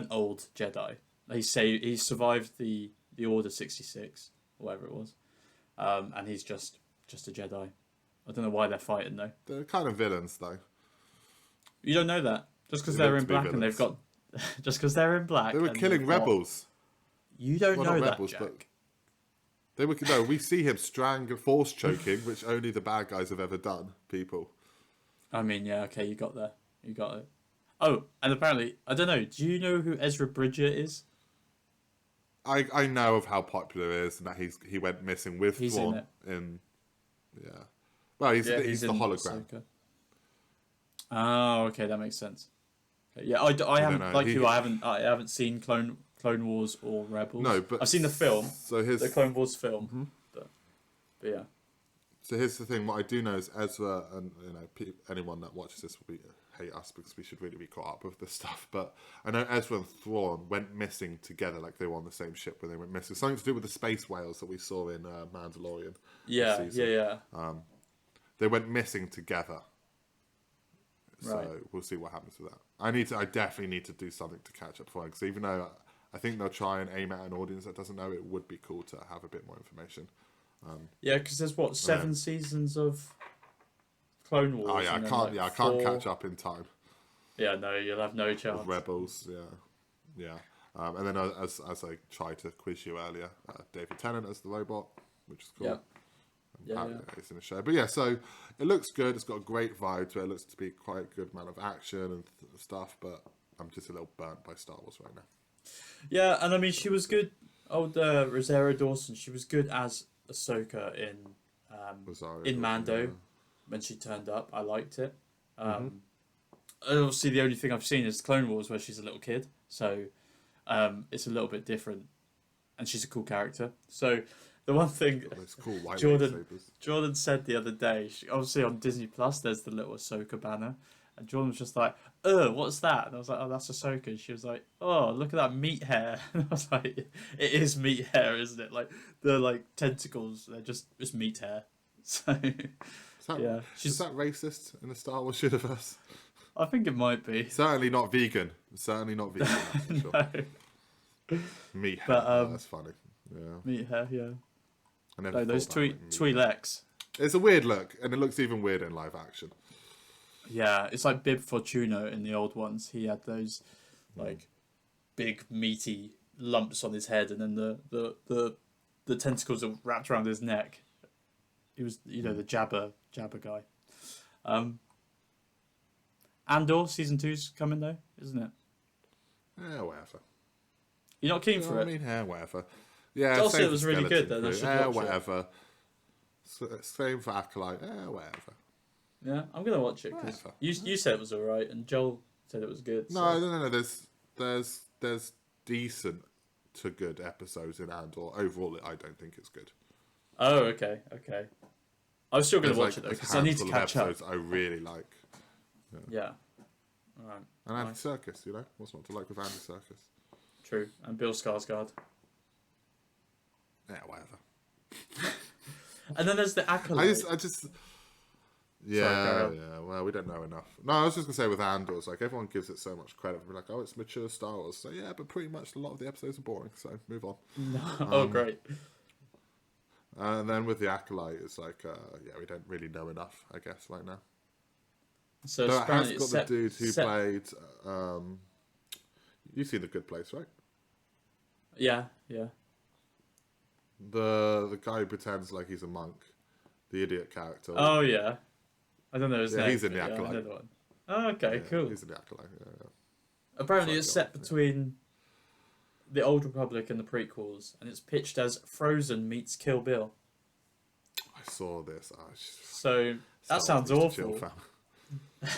old Jedi. He survived the Order 66, whatever it was, and he's just a Jedi. I don't know why they're fighting though. They're kind of villains though. You don't know that just because they're in black and they've got just because they're in black. They were killing rebels. You don't know that, rebels, Jack. but they were we see him force choking, which only the bad guys have ever done. People. I mean, yeah, okay, you got there. You got it. Oh, and apparently, I don't know. Do you know who Ezra Bridger is? I know of how popular it is and that he went missing with Thrawn in yeah. Well, he's the hologram. Ahsoka. Oh, okay, that makes sense. Yeah, I don't haven't know. like you. I haven't seen Clone Wars or Rebels. No, but I've seen the film, So his the Clone Wars film, but yeah. So here's the thing. What I do know is Ezra, and anyone that watches this will hate us because we should really be caught up with this stuff. But I know Ezra and Thrawn went missing together, like they were on the same ship when they went missing. Something to do with the space whales that we saw in Mandalorian. Yeah, this season. yeah. They went missing together. So Right. we'll see what happens with that. I definitely need to do something to catch up for it, because even though I think they'll try and aim at an audience that doesn't know, it would be cool to have a bit more information. Yeah, because there's what 7 seasons of Clone Wars. Oh yeah, and then, I can't 4. catch up in time. Yeah, no, you'll have no chance. With Rebels, yeah. And then as I tried to quiz you earlier, David Tennant as the robot, which is cool. Yeah. Yeah. It's in the show, but yeah, so it looks good. It's got a great vibe to it. It looks to be quite a good amount of action and stuff. But I'm just a little burnt by Star Wars right now. Yeah, and I mean, she was good. Rosario Dawson, she was good as Ahsoka in Mando when she turned up. I liked it. Obviously, the only thing I've seen is Clone Wars, where she's a little kid, so it's a little bit different, and she's a cool character. So the one thing Those cool white Jordan said the other day, obviously on Disney Plus, there's the little Ahsoka banner, and Jordan was just like, what's that?" And I was like, "Oh, that's Ahsoka." And she was like, "Oh, look at that meat hair." And I was like, "It is meat hair, isn't it? Like the tentacles, it's meat hair." So is that racist in the Star Wars universe? I think it might be. Certainly not vegan. That's for sure. No. Meat hair. But, that's funny. Yeah. Meat hair, yeah. I never those thought about it, Twi'leks. It's a weird look, and it looks even weirder in live action. Yeah, it's like Bib Fortuno in the old ones. He had those big meaty lumps on his head, and then the tentacles are wrapped around his neck. He was, the Jabba guy. Andor season 2's coming though, isn't it? Yeah, whatever. You're not keen for it? I mean, whatever. Yeah, Joel said it was really good. Then I should watch whatever. Same for Acolyte. Whatever. Yeah, I'm gonna watch it because you said it was alright, and Joel said it was good. So. No. There's decent to good episodes in Andor. Overall, I don't think it's good. Oh, okay. I was still gonna watch it though because I need to catch up. I really like. Yeah. Alright. And Andy Serkis, what's not to like with Andy Serkis? True, and Bill Skarsgård. Yeah, whatever. And then there's the Acolyte. I just. Yeah. Well, we don't know enough. No, I was just gonna say with Andor, it's like everyone gives it so much credit. We're like, oh, it's mature Star Wars. So yeah, but pretty much a lot of the episodes are boring. So move on. Oh, great. And then with the Acolyte, it's like, we don't really know enough, I guess, right now. So it has got the dude who played. You've seen The Good Place, right? Yeah. The guy who pretends like he's a monk, the idiot character. Oh yeah, I don't know his name. He's in the Acolyte. I know the one. Oh, okay, cool. He's in the Acolyte. Yeah. Apparently, it's set between the Old Republic and the prequels, and it's pitched as Frozen meets Kill Bill. I saw this. So that sounds awful.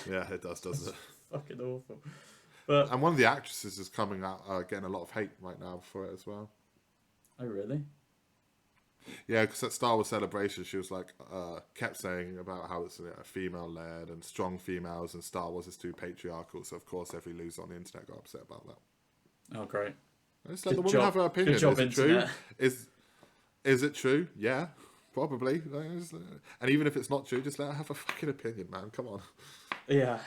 Yeah, it does, doesn't it? Fucking awful. And one of the actresses is coming out, getting a lot of hate right now for it as well. Oh, really? Yeah, because at Star Wars Celebration, she was like, kept saying about how it's female-led and strong females, and Star Wars is too patriarchal. So of course, every loser on the internet got upset about that. Oh, great! Just let the woman have her opinion. Good job, is it internet. true? Is it true? Yeah, probably. And even if it's not true, just let her have a fucking opinion, man. Come on. Yeah,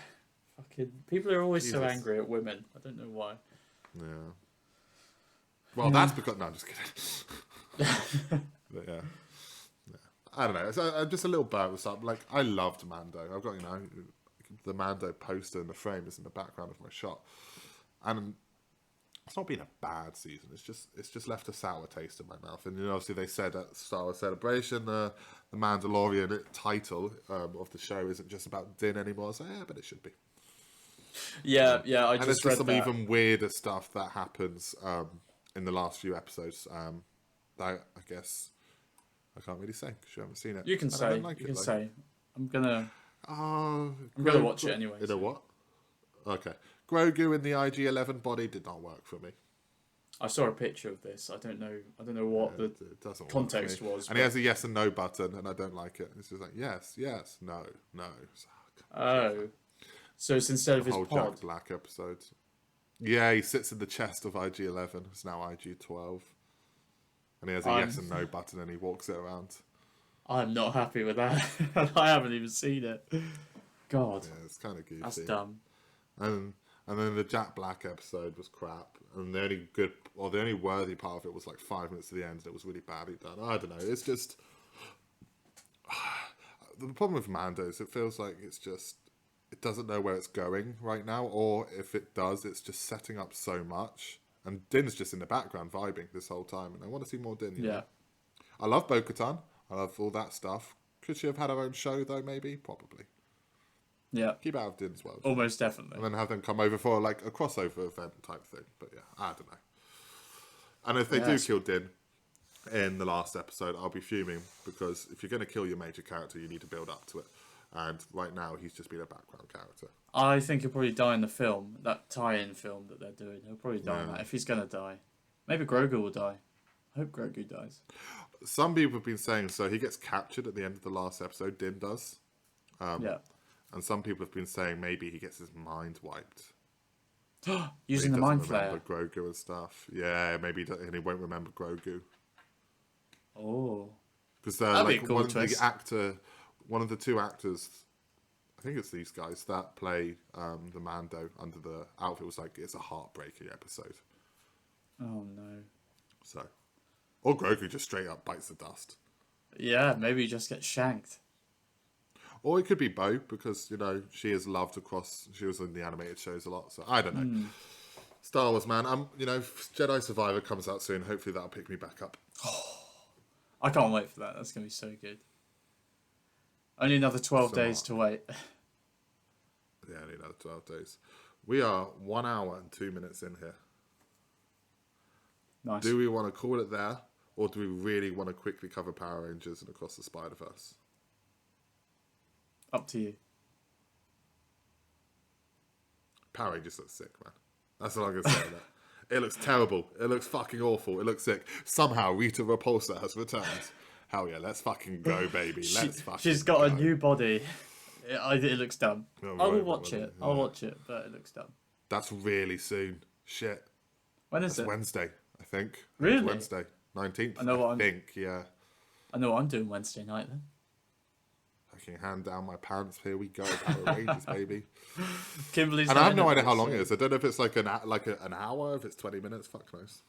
fucking people are always so angry at women. I don't know why. Yeah. Well, that's because no, I'm just kidding. But yeah, I don't know. I'm just a little burnt with something. Like, I loved Mando. I've got the Mando poster in the frame is in the background of my shot, and it's not been a bad season. It's just left a sour taste in my mouth. And obviously they said at Star Wars Celebration, the Mandalorian title of the show isn't just about Din anymore. So yeah, but it should be. Yeah. I and just there's read some that. even weirder stuff that happens in the last few episodes. That I guess I can't really say because you haven't seen it. You can say. You can say. I'm gonna watch it anyway. You know what? Okay. Grogu in the IG-11 body did not work for me. I saw a picture of this. I don't know what the It doesn't context work for me. was. And he has a yes and no button, and I don't like it. It's just like yes, yes, no, no. Oh, so it's instead of his whole pod. Jack Black episodes. Yeah, he sits in the chest of IG-11. It's now IG-12. And he has a yes and no button, and he walks it around. I'm not happy with that. I haven't even seen it. God. Yeah, it's kind of goofy. That's dumb. And then the Jack Black episode was crap. And the only worthy part of it was like 5 minutes to the end, and it was really badly done. I don't know. It's just... The problem with Mando is it feels like it doesn't know where it's going right now, or if it does, it's just setting up so much. And Din's just in the background vibing this whole time, and I want to see more Din. You know? I love Bo-Katan. I love all that stuff. Could she have had her own show, though, maybe? Probably. Yeah. Keep out of Din's world. Almost definitely. And then have them come over for like a crossover event type thing. But yeah, I don't know. And if they do kill Din in the last episode, I'll be fuming, because if you're going to kill your major character, you need to build up to it. And right now, he's just been a background character. I think he'll probably die in the film, that tie-in film that they're doing. He'll probably die in that, if he's going to die. Maybe Grogu will die. I hope Grogu dies. Some people have been saying, so he gets captured at the end of the last episode, Din does. Yeah. And some people have been saying maybe he gets his mind wiped. Using the mind remember flayer. Grogu and stuff. Yeah, maybe he won't remember Grogu. Oh. Because That'd be like a cool twist. one of the two actors, I think it's these guys that play the Mando under the outfit, was like, it's a heartbreaking episode. Oh no. So, or Grogu just straight up bites the dust. Yeah, maybe he just gets shanked. Or it could be Bo, because, you know, she is loved across... She was in the animated shows a lot, so I don't know. Star Wars, man. You know, Jedi Survivor comes out soon. Hopefully that'll pick me back up. I can't wait for that. That's going to be so good. Only another 12 days to wait. Yeah, only another 12 days. We are 1 hour and 2 minutes in here. Nice. Do we want to call it there, or do we really want to quickly cover Power Rangers and Across the Spider-Verse? Up to you. Power Rangers looks sick, man. That's all I'm going to say about that. It looks terrible. It looks fucking awful. It looks sick. Somehow Rita Repulsa has returned. Hell yeah, let's fucking go, baby. She's got a new body. It looks dumb. Oh, I will watch it. Yeah. I'll watch it, but it looks dumb. That's really soon. Shit. When is it? Wednesday, I think. Really? It's Wednesday. 19th, I think, yeah. I know what I'm doing Wednesday night then. I can hand down my pants. Here we go. Power Rangers, baby. Kimberly's and I have no idea it, how long it is. I don't know if it's like an hour, if it's 20 minutes. Fuck knows.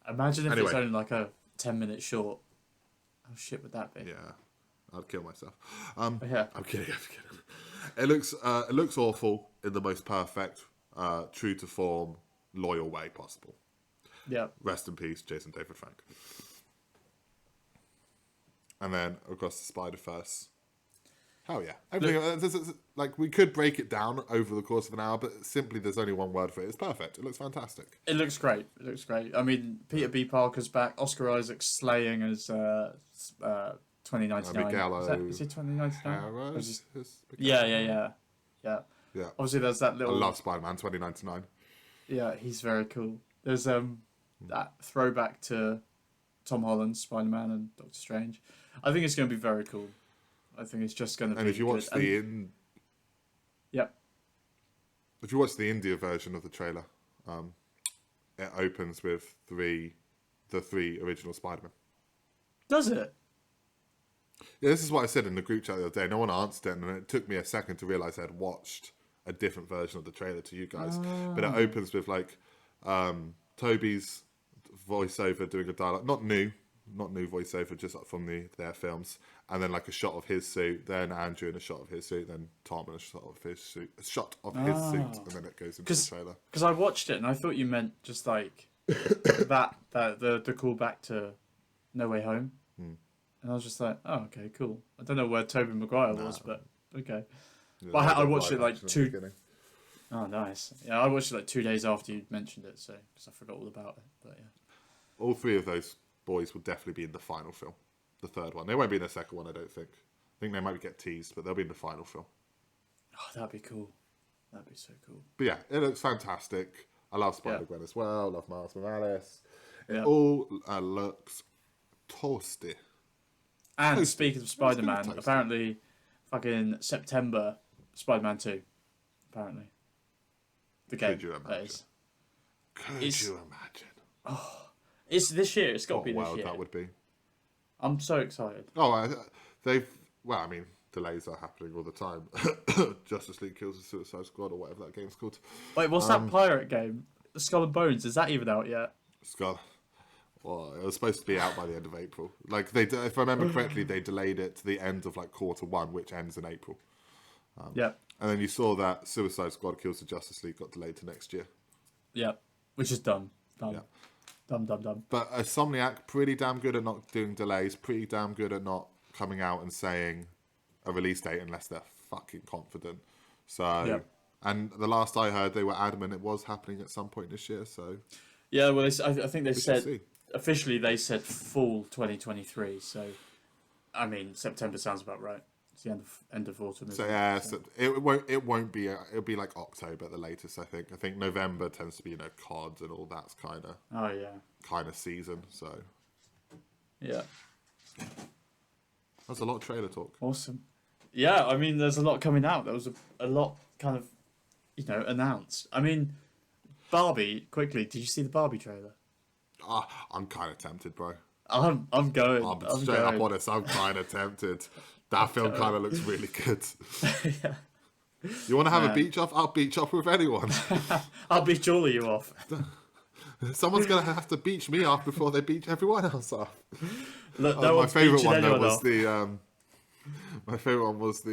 Imagine if it's only like a 10-minute short. How shit would that be? Yeah, I'd kill myself. Yeah. I'm kidding. It looks awful in the most perfect, true to form, loyal way possible. Yeah. Rest in peace, Jason David Frank. And then Across the Spider-Verse. Hell yeah. Everything, like, we could break it down over the course of an hour, but simply there's only one word for it. It's perfect. It looks fantastic. It looks great. I mean, Peter B. Parker's back. Oscar Isaac's slaying as 2099. Is it 2099? Yeah. Obviously, there's that little... I love Spider-Man 2099. Yeah, he's very cool. There's that throwback to Tom Holland's Spider-Man and Doctor Strange. I think it's going to be very cool. I think it's just going to be. And if you watch if you watch the India version of the trailer, it opens with the three original Spider-Man. Does it? Yeah, this is what I said in the group chat the other day. No one answered it, and it took me a second to realise I had watched a different version of the trailer to you guys. But it opens with like Toby's voiceover doing a dialogue, not new voiceover, just from their films, and then like a shot of his suit, then Andrew in a shot of his suit, then Tom in a shot of his suit, and then it goes into the trailer. Because I watched it and I thought you meant just like the callback to No Way Home, and I was just like, oh, okay, cool. I don't know where Tobey Maguire was, but okay. Yeah, but I watched it like Oh, nice. Yeah, I watched it like 2 days after you mentioned it, so because I forgot all about it. But yeah, all three of those boys will definitely be in the final film, the third one. They won't be in the second one, I don't think. I think they might get teased, but they'll be in the final film. Oh, that'd be cool. That'd be so cool. But yeah, it looks fantastic. I love Spider-Gwen as well. I love Miles Morales. It all looks toasty. And speaking of Spider-Man, apparently fucking September, Spider-Man 2. Apparently. The game. Could you imagine? Could you imagine? Oh, it's this year. It's got to be this year. That would be. I'm so excited. Oh, well, I mean, delays are happening all the time. Justice League Kills the Suicide Squad or whatever that game's called. Wait, what's that pirate game? Skull and Bones, is that even out yet? Well, it was supposed to be out by the end of April. Like, if I remember correctly, they delayed it to the end of like Q1, which ends in April. And then you saw that Suicide Squad Kills the Justice League got delayed to next year. Yeah, which is dumb. Dumb. But Insomniac, pretty damn good at not doing delays, pretty damn good at not coming out and saying a release date unless they're fucking confident. So, and the last I heard, they were adamant it was happening at some point this year. So, yeah, well, I think they said officially they said fall 2023. So, I mean, September sounds about right. It's the end of autumn. So yeah, so it won't be. It'll be like October at the latest. I think November tends to be COD and all that's kind of season. So yeah, that's a lot of trailer talk. Awesome. Yeah, I mean, there's a lot coming out. There was a lot kind of announced. I mean, Barbie. Quickly, did you see the Barbie trailer? I'm kind of tempted, bro. I'm going. I'm straight up honest. I'm kind of tempted. That film kind of looks really good. Yeah. You want to have a beach off? I'll beach off with anyone. I'll beach all of you off. Someone's going to have to beach me off before they beach everyone else off. Look, my favourite one though was my favourite one was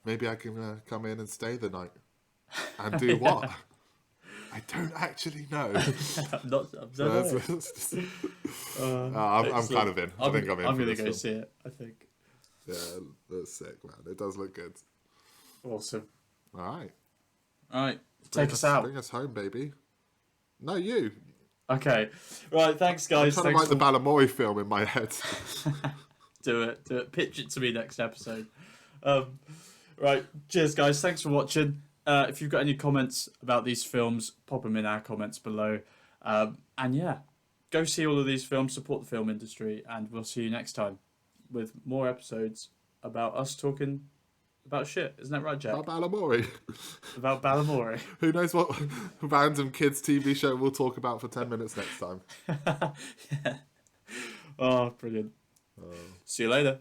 maybe I can come in and stay the night. And do what? I don't actually know. I'm kind of in. I think I'm in. I'm going to go see it, I think. Yeah, that's sick, man. It does look good. Awesome. All right. Take us out. Bring us home, baby. No, you. Okay. Right, thanks, guys. I'm trying to write the Balamory film in my head. Do it. Pitch it to me next episode. Right. Cheers, guys. Thanks for watching. If you've got any comments about these films, pop them in our comments below. And yeah, go see all of these films, support the film industry, and we'll see you next time with more episodes about us talking about shit. Isn't that right, Jack? About Balamory. About Balamory. Who knows what random kids TV show we'll talk about for 10 minutes next time. Yeah. Oh, brilliant. See you later.